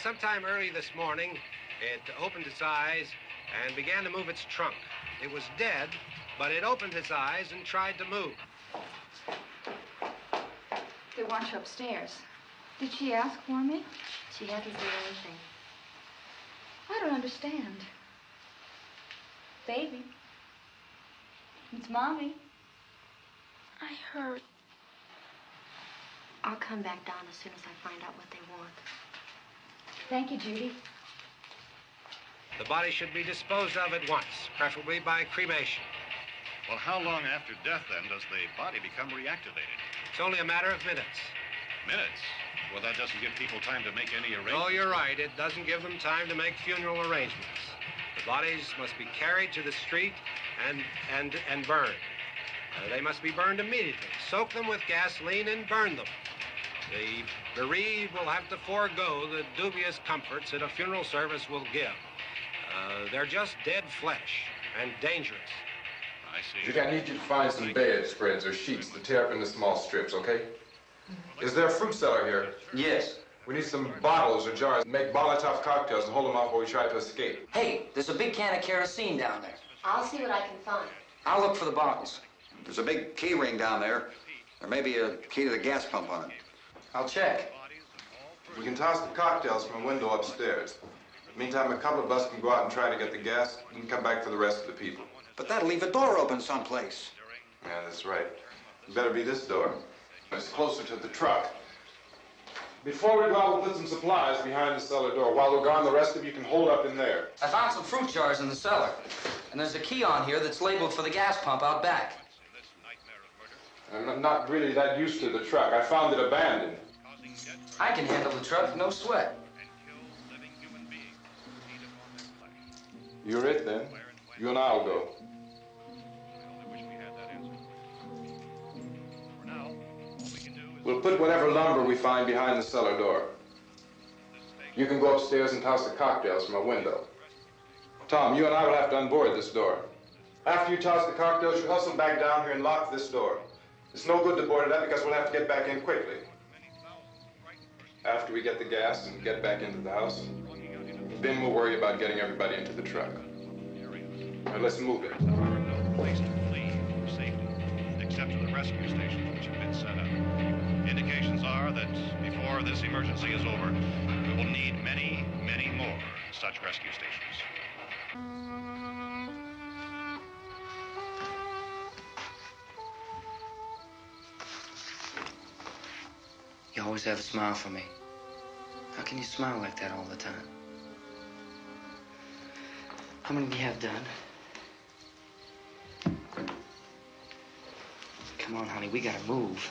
[SPEAKER 2] Sometime early this morning, it opened its eyes and began to move its trunk. It was dead, but it opened its eyes and tried to move.
[SPEAKER 11] They want you upstairs. Did she ask for me?
[SPEAKER 16] She hasn't said anything.
[SPEAKER 11] I don't understand. Baby. It's Mommy.
[SPEAKER 16] I heard. I'll come back down as soon as I find out what they want.
[SPEAKER 11] Thank you, Judy.
[SPEAKER 2] The body should be disposed of at once, preferably by cremation.
[SPEAKER 4] Well, how long after death, then, does the body become reactivated?
[SPEAKER 2] It's only a matter of minutes.
[SPEAKER 4] Minutes? Well, that doesn't give people time to make any arrangements.
[SPEAKER 2] Oh, you're right. It doesn't give them time to make funeral arrangements. The bodies must be carried to the street and burned. They must be burned immediately. Soak them with gasoline and burn them. The bereaved will have to forego the dubious comforts that a funeral service will give. They're just dead flesh and dangerous.
[SPEAKER 4] I see.
[SPEAKER 7] Judy, I need you to find some bedspreads or sheets to tear up into small strips, okay? Is there a fruit cellar here?
[SPEAKER 9] Yes.
[SPEAKER 7] We need some bottles or jars. Make Molotov cocktails and hold them off while we try to escape.
[SPEAKER 9] Hey, there's a big can of kerosene down there.
[SPEAKER 16] I'll see what I can find.
[SPEAKER 9] I'll look for the bottles.
[SPEAKER 10] There's a big key ring down there. There may be a key to the gas pump on it.
[SPEAKER 9] I'll check.
[SPEAKER 7] We can toss the cocktails from a window upstairs. Meantime, a couple of us can go out and try to get the gas and come back for the rest of the people.
[SPEAKER 10] But that'll leave a door open someplace.
[SPEAKER 7] Yeah, that's right. It better be this door. It's closer to the truck. Before we go out, we'll put some supplies behind the cellar door. While we're gone, the rest of you can hold up in there.
[SPEAKER 9] I found some fruit jars in the cellar. And there's a key on here that's labeled for the gas pump out back.
[SPEAKER 7] I'm not really that used to the truck. I found it abandoned.
[SPEAKER 9] I can handle the truck, no sweat.
[SPEAKER 7] You're it, then. You and I'll go. We'll put whatever lumber we find behind the cellar door. You can go upstairs and toss the cocktails from a window. Tom, you and I will have to unboard this door. After you toss the cocktails, you hustle back down here and lock this door. It's no good to board it up because we'll have to get back in quickly. After we get the gas and get back into the house, then we'll worry about getting everybody into the truck. Now let's move it.
[SPEAKER 4] There are no place to flee for safety, except to the rescue stations which have been set up. Indications are that before this emergency is over, we will need many, many more such rescue stations.
[SPEAKER 9] You always have a smile for me. How can you smile like that all the time? How many do you have done? Come Come on, honey, we gotta move.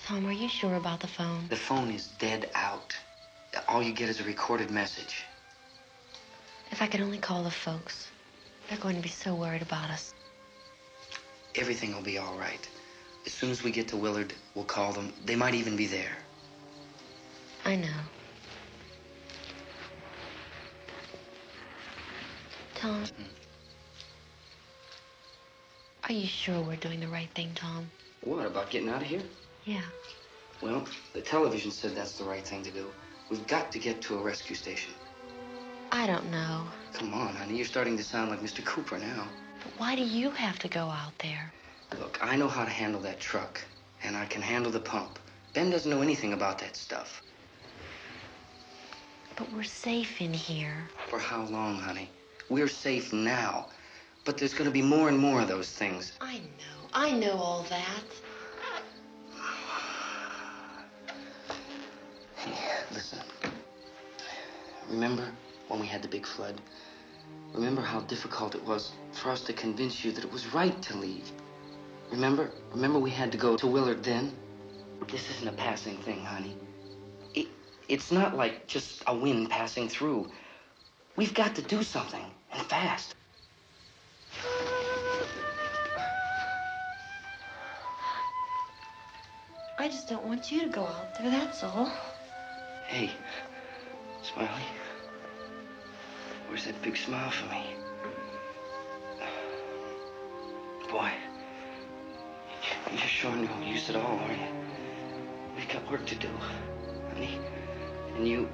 [SPEAKER 16] Tom, are you sure about the phone?
[SPEAKER 9] The phone is dead out. All you get is a recorded message.
[SPEAKER 16] If I could only call the folks. They're going to be so worried about us.
[SPEAKER 9] Everything will be all right. As soon as we get to Willard, we'll call them. They might even be there.
[SPEAKER 16] I know. Tom, are you sure we're doing the right thing, Tom?
[SPEAKER 9] What, about getting out of here?
[SPEAKER 16] Yeah.
[SPEAKER 9] Well, the television said that's the right thing to do. We've got to get to a rescue station.
[SPEAKER 16] I don't know.
[SPEAKER 9] Come on, honey, you're starting to sound like Mr. Cooper now.
[SPEAKER 16] But why do you have to go out there?
[SPEAKER 9] Look, I know how to handle that truck, and I can handle the pump. Ben doesn't know anything about that stuff.
[SPEAKER 16] But we're safe in here.
[SPEAKER 9] For how long, honey? We're safe now. But there's going to be more and more of those things.
[SPEAKER 16] I know all that.
[SPEAKER 9] Hey, listen. Remember when we had the big flood? Remember how difficult it was for us to convince you that it was right to leave? Remember we had to go to Willard then? This isn't a passing thing, honey. It's not like just a wind passing through. We've got to do something, and fast.
[SPEAKER 16] I just don't want you to go out there, that's all.
[SPEAKER 9] Hey, Smiley. Where's that big smile for me? Boy, you're sure no use at all, are you? We've got work to do, honey. And you...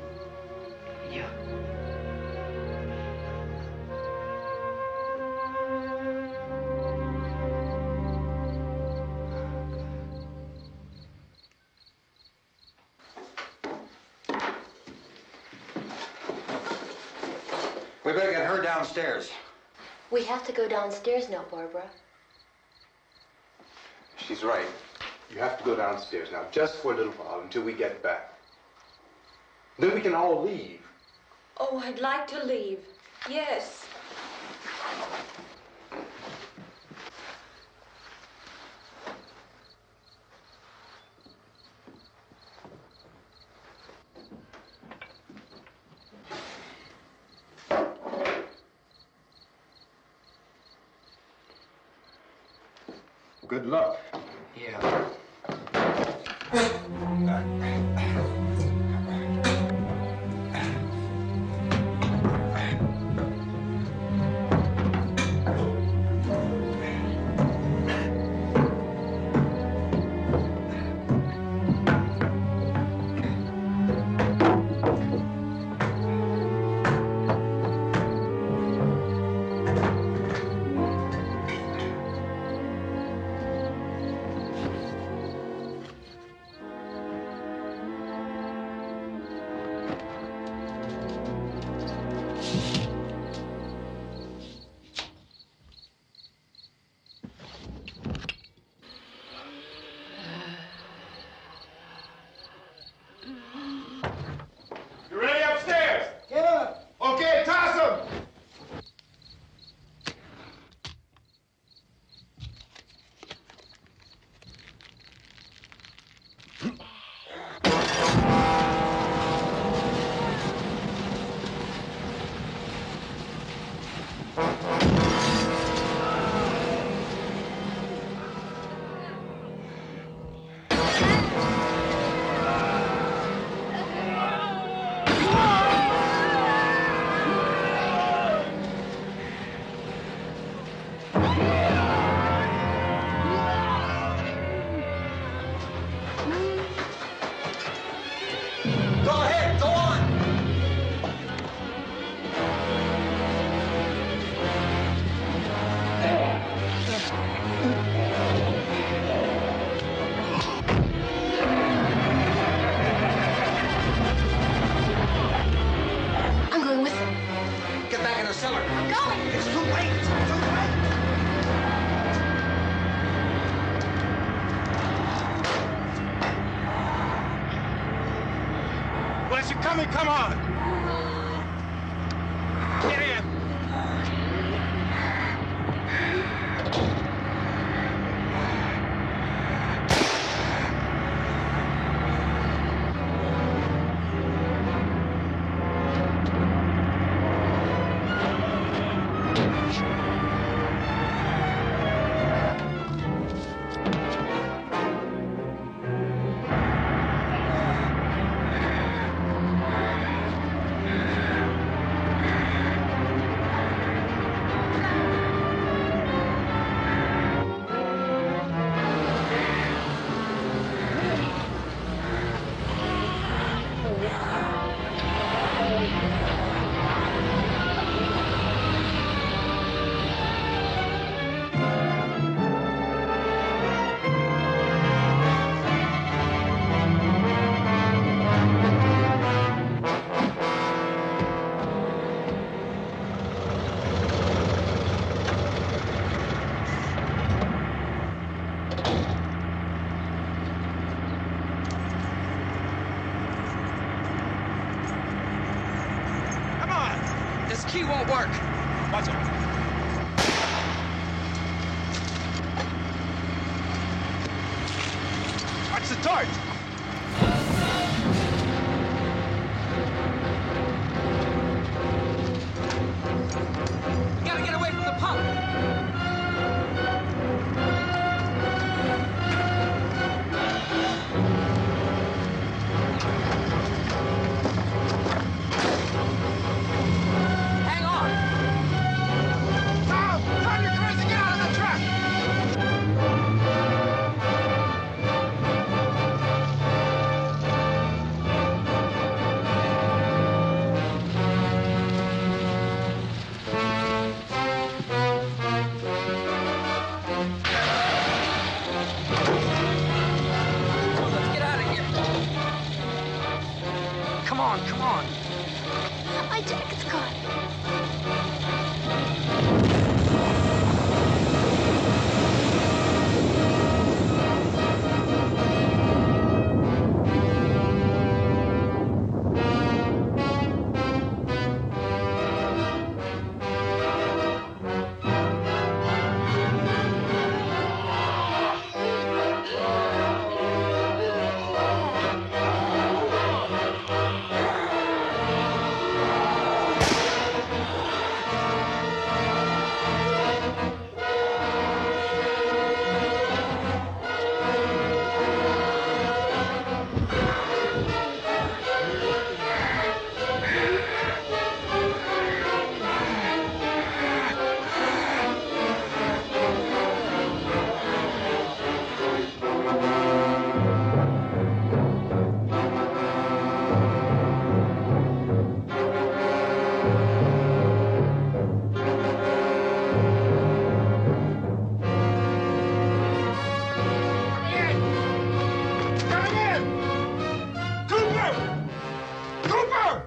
[SPEAKER 10] We better get her downstairs.
[SPEAKER 16] We have to go downstairs now, Barbara.
[SPEAKER 5] She's right. You have to go downstairs now, just for a little while, until we get back. Then we can all leave.
[SPEAKER 6] Oh, I'd like to leave. Yes.
[SPEAKER 5] Good luck.
[SPEAKER 9] Yeah.
[SPEAKER 7] You ready upstairs? Yeah. Okay, toss 'em.
[SPEAKER 10] Go ahead, go on.
[SPEAKER 16] I'm going with them.
[SPEAKER 10] Get back in the cellar.
[SPEAKER 16] I'm going.
[SPEAKER 10] It's too late. It's too late.
[SPEAKER 7] Unless you're coming, come on. Get in.
[SPEAKER 9] won't work.
[SPEAKER 17] What's it? What's the torch?
[SPEAKER 9] We gotta get away from the pump. Hang on.
[SPEAKER 17] Tom! Tom, you're crazy! Get out of the truck!
[SPEAKER 9] Let's get out of here. Come on, come on.
[SPEAKER 16] My jacket's caught.
[SPEAKER 17] Come in! Cooper! Cooper!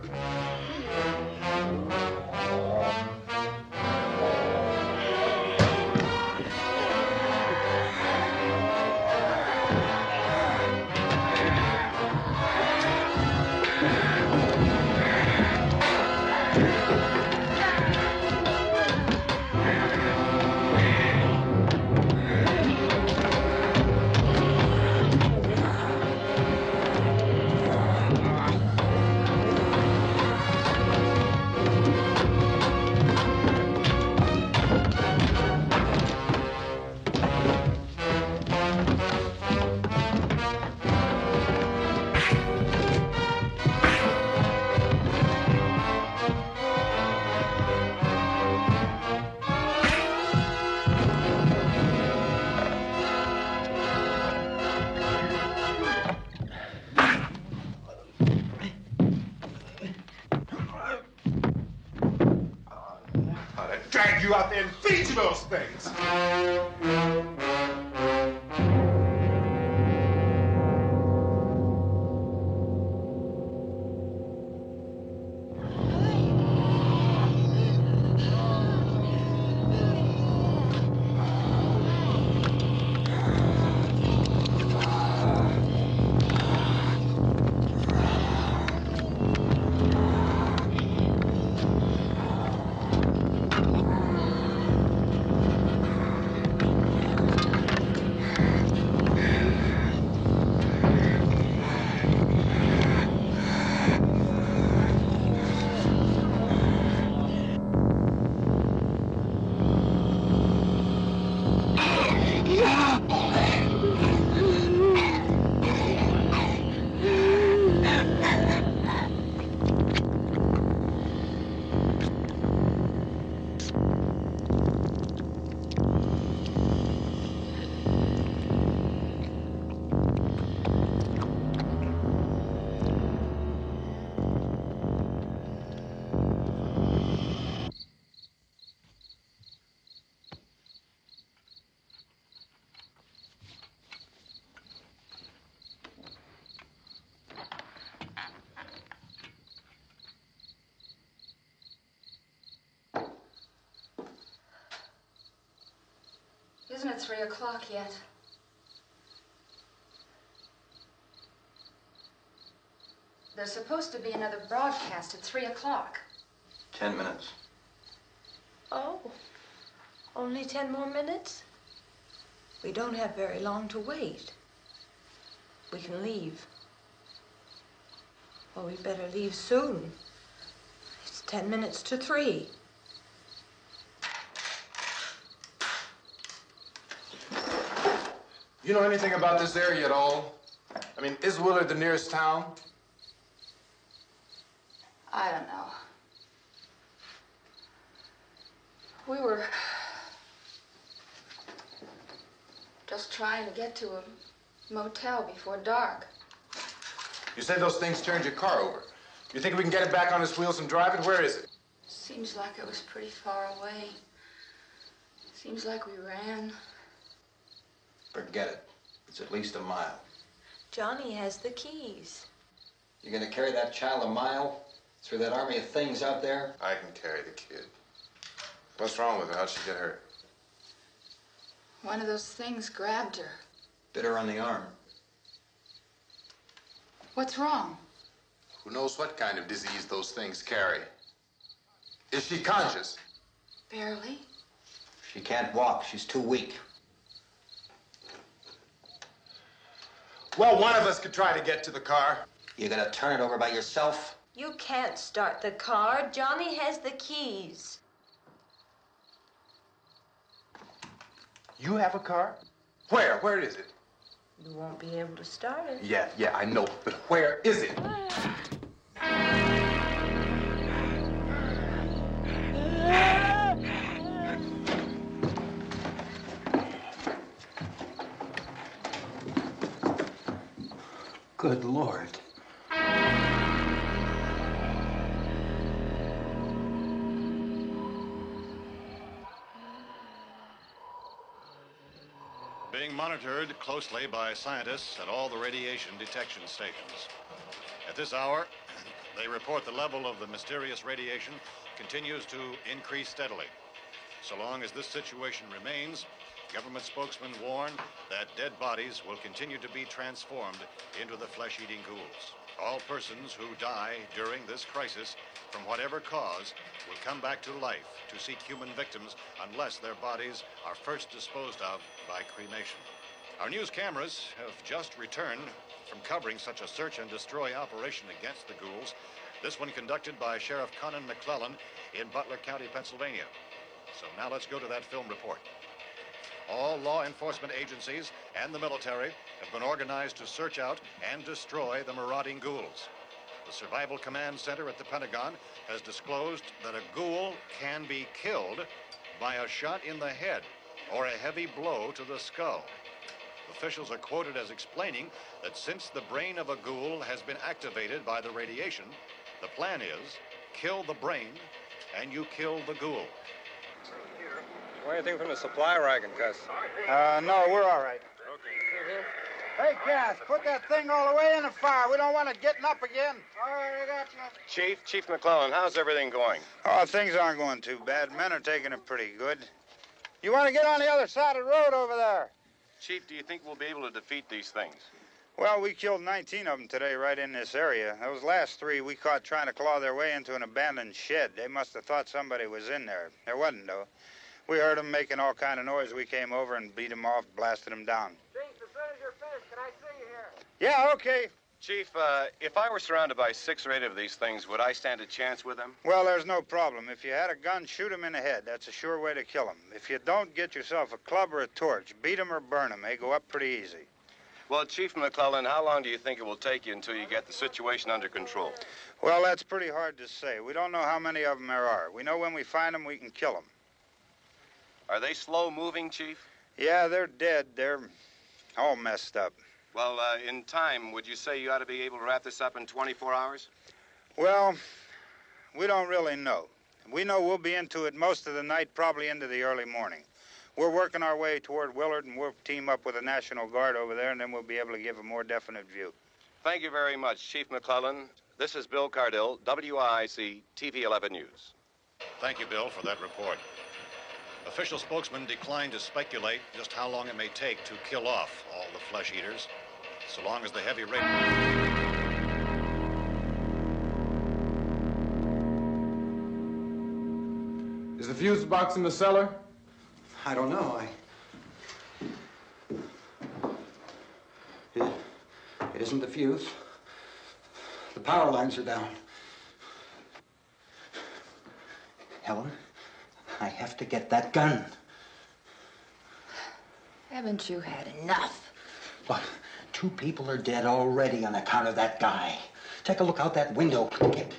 [SPEAKER 17] I'd drag you out there and feed you those things.
[SPEAKER 11] Isn't it 3 o'clock yet? There's supposed to be another broadcast at 3 o'clock.
[SPEAKER 18] 10 minutes.
[SPEAKER 6] Oh, only 10 more minutes? We don't have very long to wait. We can leave. Well, we better leave soon. It's 10 minutes to 3.
[SPEAKER 7] You know anything about this area at all? I mean, is Willard the nearest town?
[SPEAKER 11] I don't know. We were just trying to get to a motel before dark.
[SPEAKER 7] You said those things turned your car over. You think we can get it back on its wheels and drive it? Where is it?
[SPEAKER 11] Seems like it was pretty far away. Seems like we ran.
[SPEAKER 10] Forget it. It's at least a mile.
[SPEAKER 6] Johnny has the keys.
[SPEAKER 10] You're gonna carry that child a mile through that army of things out there?
[SPEAKER 7] I can carry the kid. What's wrong with her? How'd she get hurt?
[SPEAKER 11] One of those things grabbed her.
[SPEAKER 10] Bit her on the arm.
[SPEAKER 11] What's wrong?
[SPEAKER 7] Who knows what kind of disease those things carry? Is she conscious?
[SPEAKER 11] Barely.
[SPEAKER 10] She can't walk. She's too weak.
[SPEAKER 7] Well, one of us could try to get to the car.
[SPEAKER 10] You gonna turn it over by yourself?
[SPEAKER 6] You can't start the car. Johnny has the keys.
[SPEAKER 7] You have a car? Where? Where is it?
[SPEAKER 6] You won't be able to start it.
[SPEAKER 7] Yeah, I know. But where is it?
[SPEAKER 10] Good Lord.
[SPEAKER 4] Being monitored closely by scientists at all the radiation detection stations. At this hour, they report the level of the mysterious radiation continues to increase steadily. So long as this situation remains, government spokesmen warn that dead bodies will continue to be transformed into the flesh-eating ghouls. All persons who die during this crisis, from whatever cause, will come back to life to seek human victims unless their bodies are first disposed of by cremation. Our news cameras have just returned from covering such a search and destroy operation against the ghouls, this one conducted by Sheriff Conan McClellan in Butler County, Pennsylvania. So now let's go to that film report. All law enforcement agencies and the military have been organized to search out and destroy the marauding ghouls. The Survival Command Center at the Pentagon has disclosed that a ghoul can be killed by a shot in the head or a heavy blow to the skull. Officials are quoted as explaining that since the brain of a ghoul has been activated by the radiation, the plan is kill the brain and you kill the ghoul.
[SPEAKER 14] Want anything from the supply wagon, Gus?
[SPEAKER 18] No, we're all right. Hey, Cass, put that thing all the way in the fire. We don't want it getting up again. All right, I got you.
[SPEAKER 14] Chief McClellan, how's everything going?
[SPEAKER 18] Oh, things aren't going too bad. Men are taking it pretty good. You want to get on the other side of the road over there?
[SPEAKER 14] Chief, do you think we'll be able to defeat these things?
[SPEAKER 18] Well, we killed 19 of them today right in this area. Those last 3 we caught trying to claw their way into an abandoned shed. They must have thought somebody was in there. There wasn't, though. We heard them making all kind of noise. We came over and beat them off, blasted them down. Chief, as soon as you're finished, can I see you here? Yeah, okay.
[SPEAKER 14] Chief, if I were surrounded by 6 or 8 of these things, would I stand a chance with them?
[SPEAKER 18] Well, there's no problem. If you had a gun, shoot them in the head. That's a sure way to kill them. If you don't, get yourself a club or a torch. Beat them or burn them. They go up pretty easy.
[SPEAKER 14] Well, Chief McClellan, how long do you think it will take you until you get the situation under control?
[SPEAKER 18] Well, that's pretty hard to say. We don't know how many of them there are. We know when we find them, we can kill them.
[SPEAKER 14] Are they slow-moving, Chief?
[SPEAKER 18] Yeah, they're dead. They're all messed up.
[SPEAKER 14] Well, in time, would you say you ought to be able to wrap this up in 24 hours?
[SPEAKER 18] Well, we don't really know. We know we'll be into it most of the night, probably into the early morning. We're working our way toward Willard, and we'll team up with the National Guard over there, and then we'll be able to give a more definite view.
[SPEAKER 14] Thank you very much, Chief McClellan. This is Bill Cardill, WIC TV 11 News.
[SPEAKER 4] Thank you, Bill, for that report. Official spokesmen declined to speculate just how long it may take to kill off all the flesh eaters, so long as the heavy rain...
[SPEAKER 7] Is the fuse box in the cellar?
[SPEAKER 10] I don't know. It isn't the fuse. The power lines are down. Helen, I have to get that gun.
[SPEAKER 6] Haven't you had enough?
[SPEAKER 10] Look, 2 people are dead already on account of that guy. Take a look out that window. Get.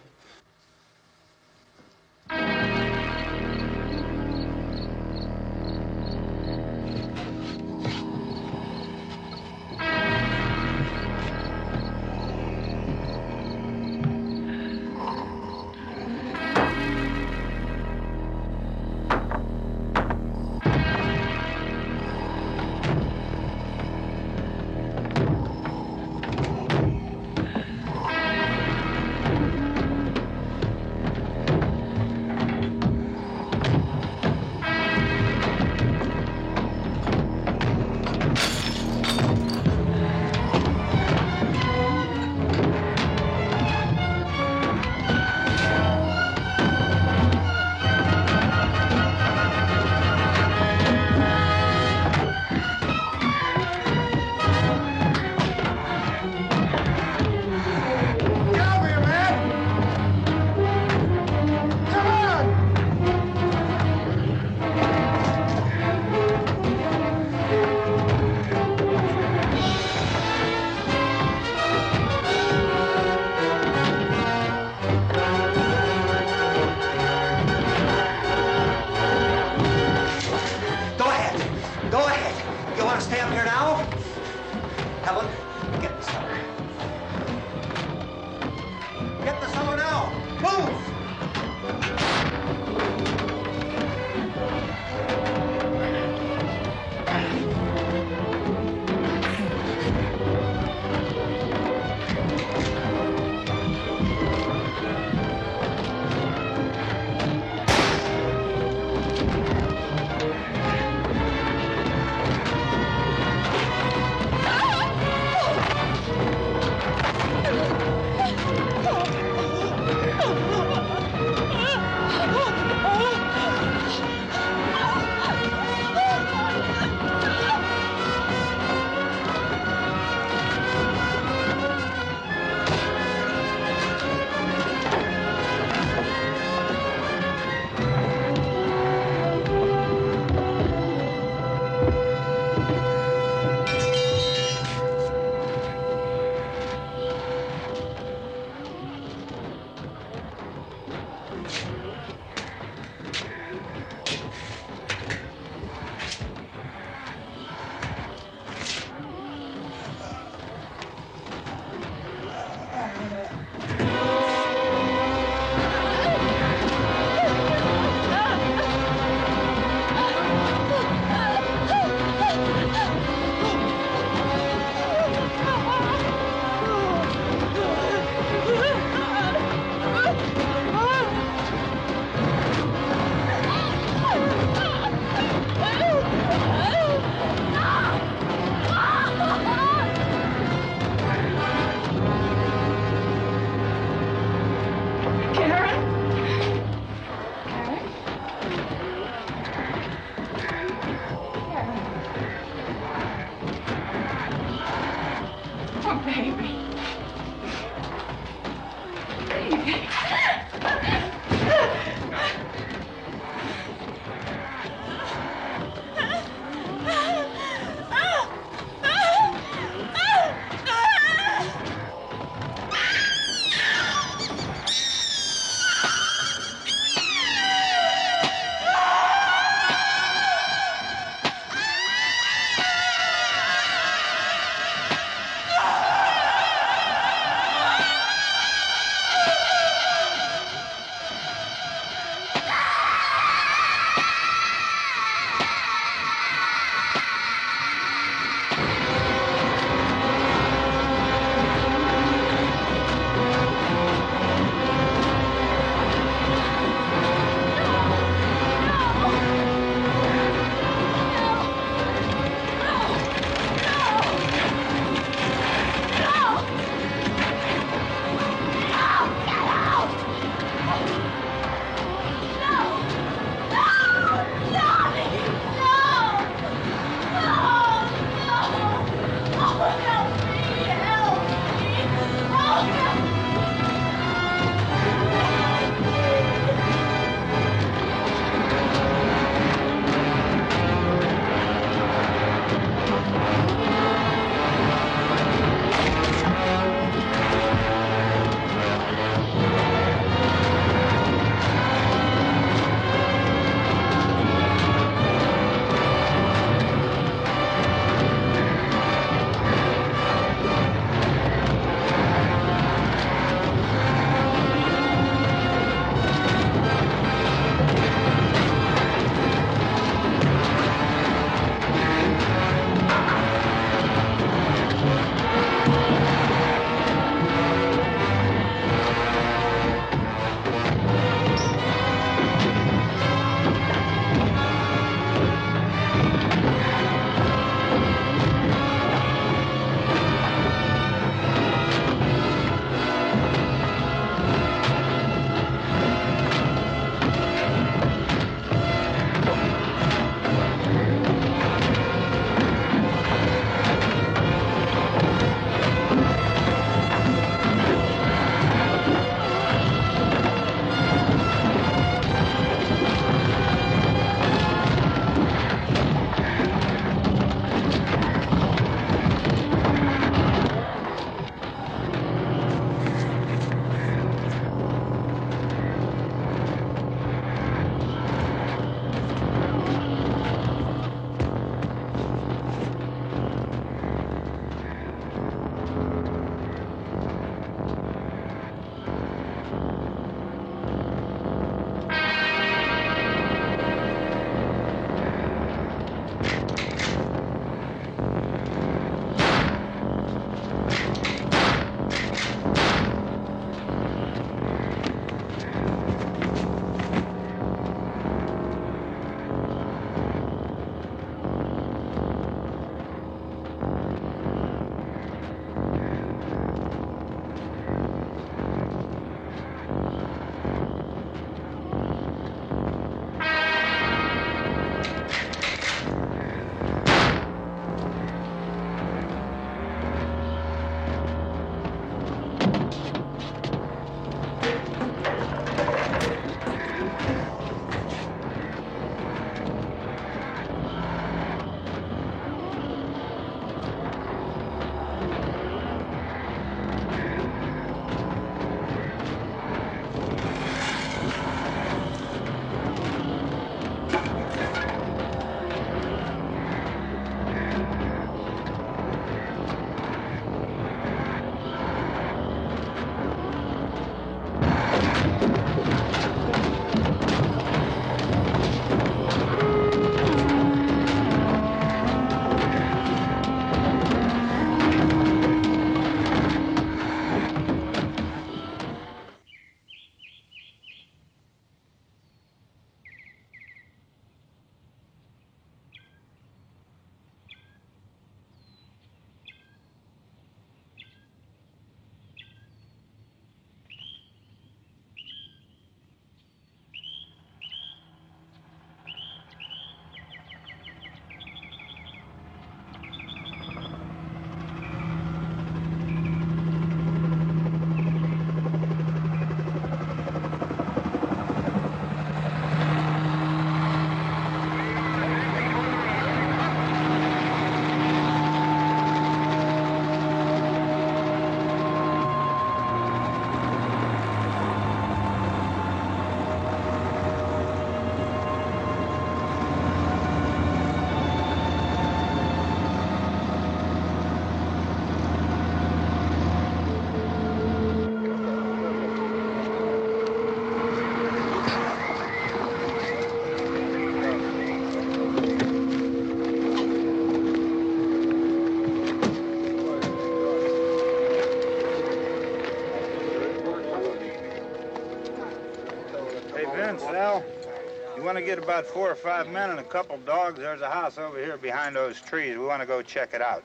[SPEAKER 18] want to get about 4 or 5 men and a couple dogs, there's a house over here behind those trees. We want to go check it out.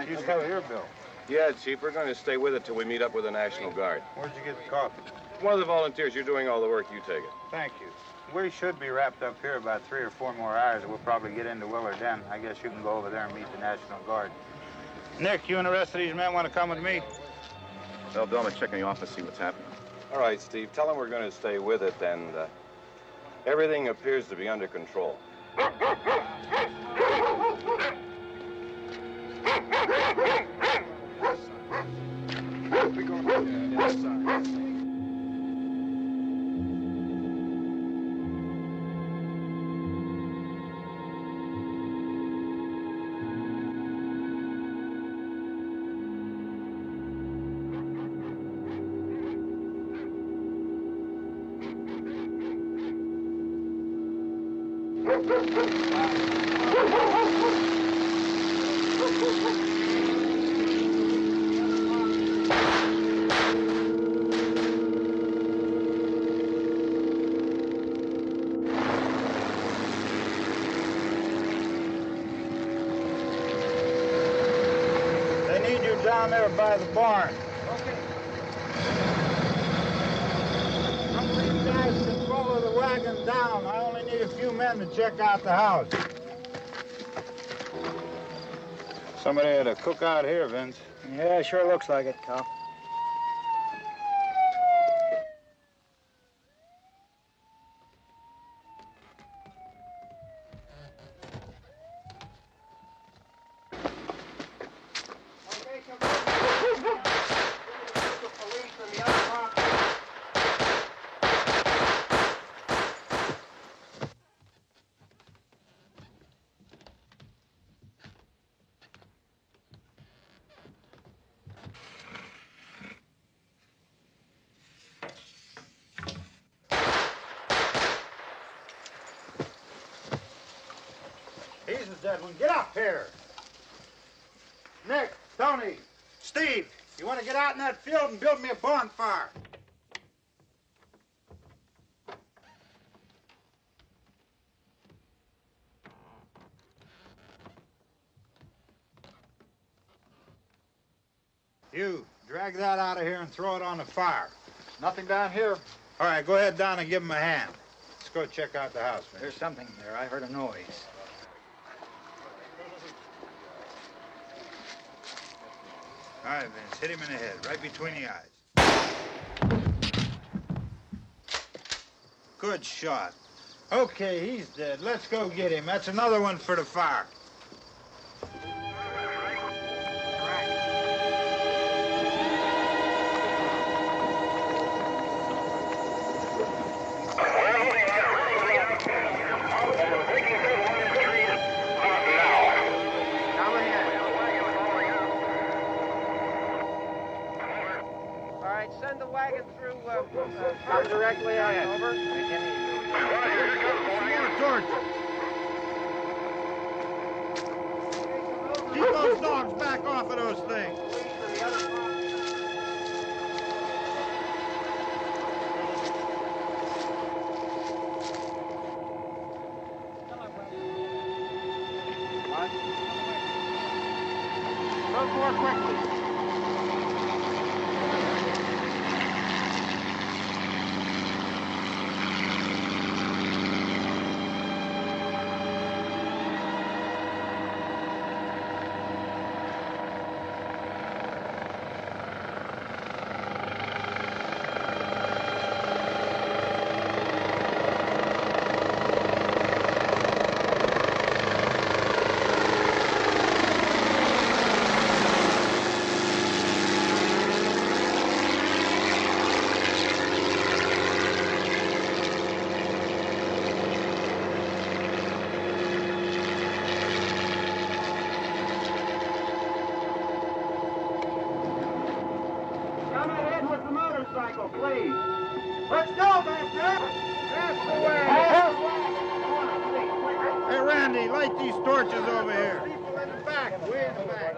[SPEAKER 18] You cover here, Bill.
[SPEAKER 14] Yeah, Chief, we're going to stay with it till we meet up with the National Guard.
[SPEAKER 18] Where'd you get the coffee?
[SPEAKER 14] One of the volunteers. You're doing all the work. You take it.
[SPEAKER 18] Thank you. We should be wrapped up here about 3 or 4 more hours. We'll probably get into Willard Den. I guess you can go over there and meet the National Guard. Nick, you and the rest of these men want to come with me?
[SPEAKER 14] Well, Bill, I'm going to check in the office, see what's happening. All right, Steve. Tell them we're going to stay with it, and everything appears to be under control.
[SPEAKER 18] They need you down there by the barn.
[SPEAKER 19] Okay.
[SPEAKER 18] Some of you guys can follow the wagon down. I only need a few men to check out the house. Somebody had a cookout here, Vince.
[SPEAKER 19] Yeah, sure looks like it, Cal.
[SPEAKER 18] He's the dead one. Get up here. Nick, Tony, Steve, you want to get out in that field and build me a bonfire? You, drag that out of here and throw it on the fire.
[SPEAKER 19] Nothing down here.
[SPEAKER 18] All right, go ahead down and give him a hand. Let's go check out the house, man.
[SPEAKER 19] There's something there. I heard a noise.
[SPEAKER 18] All right, Vince, hit him in the head, right between the eyes. Good shot. Okay, he's dead. Let's go get him. That's another one for the fire.
[SPEAKER 2] Send the wagon through directly out. Over.
[SPEAKER 18] More torch. Keep those dogs back off of those things.
[SPEAKER 2] Move more quickly.
[SPEAKER 19] Please. Let's go, back there. That's the way.
[SPEAKER 18] Hey, Randy, light these torches over here.
[SPEAKER 19] People in the back, way in the back.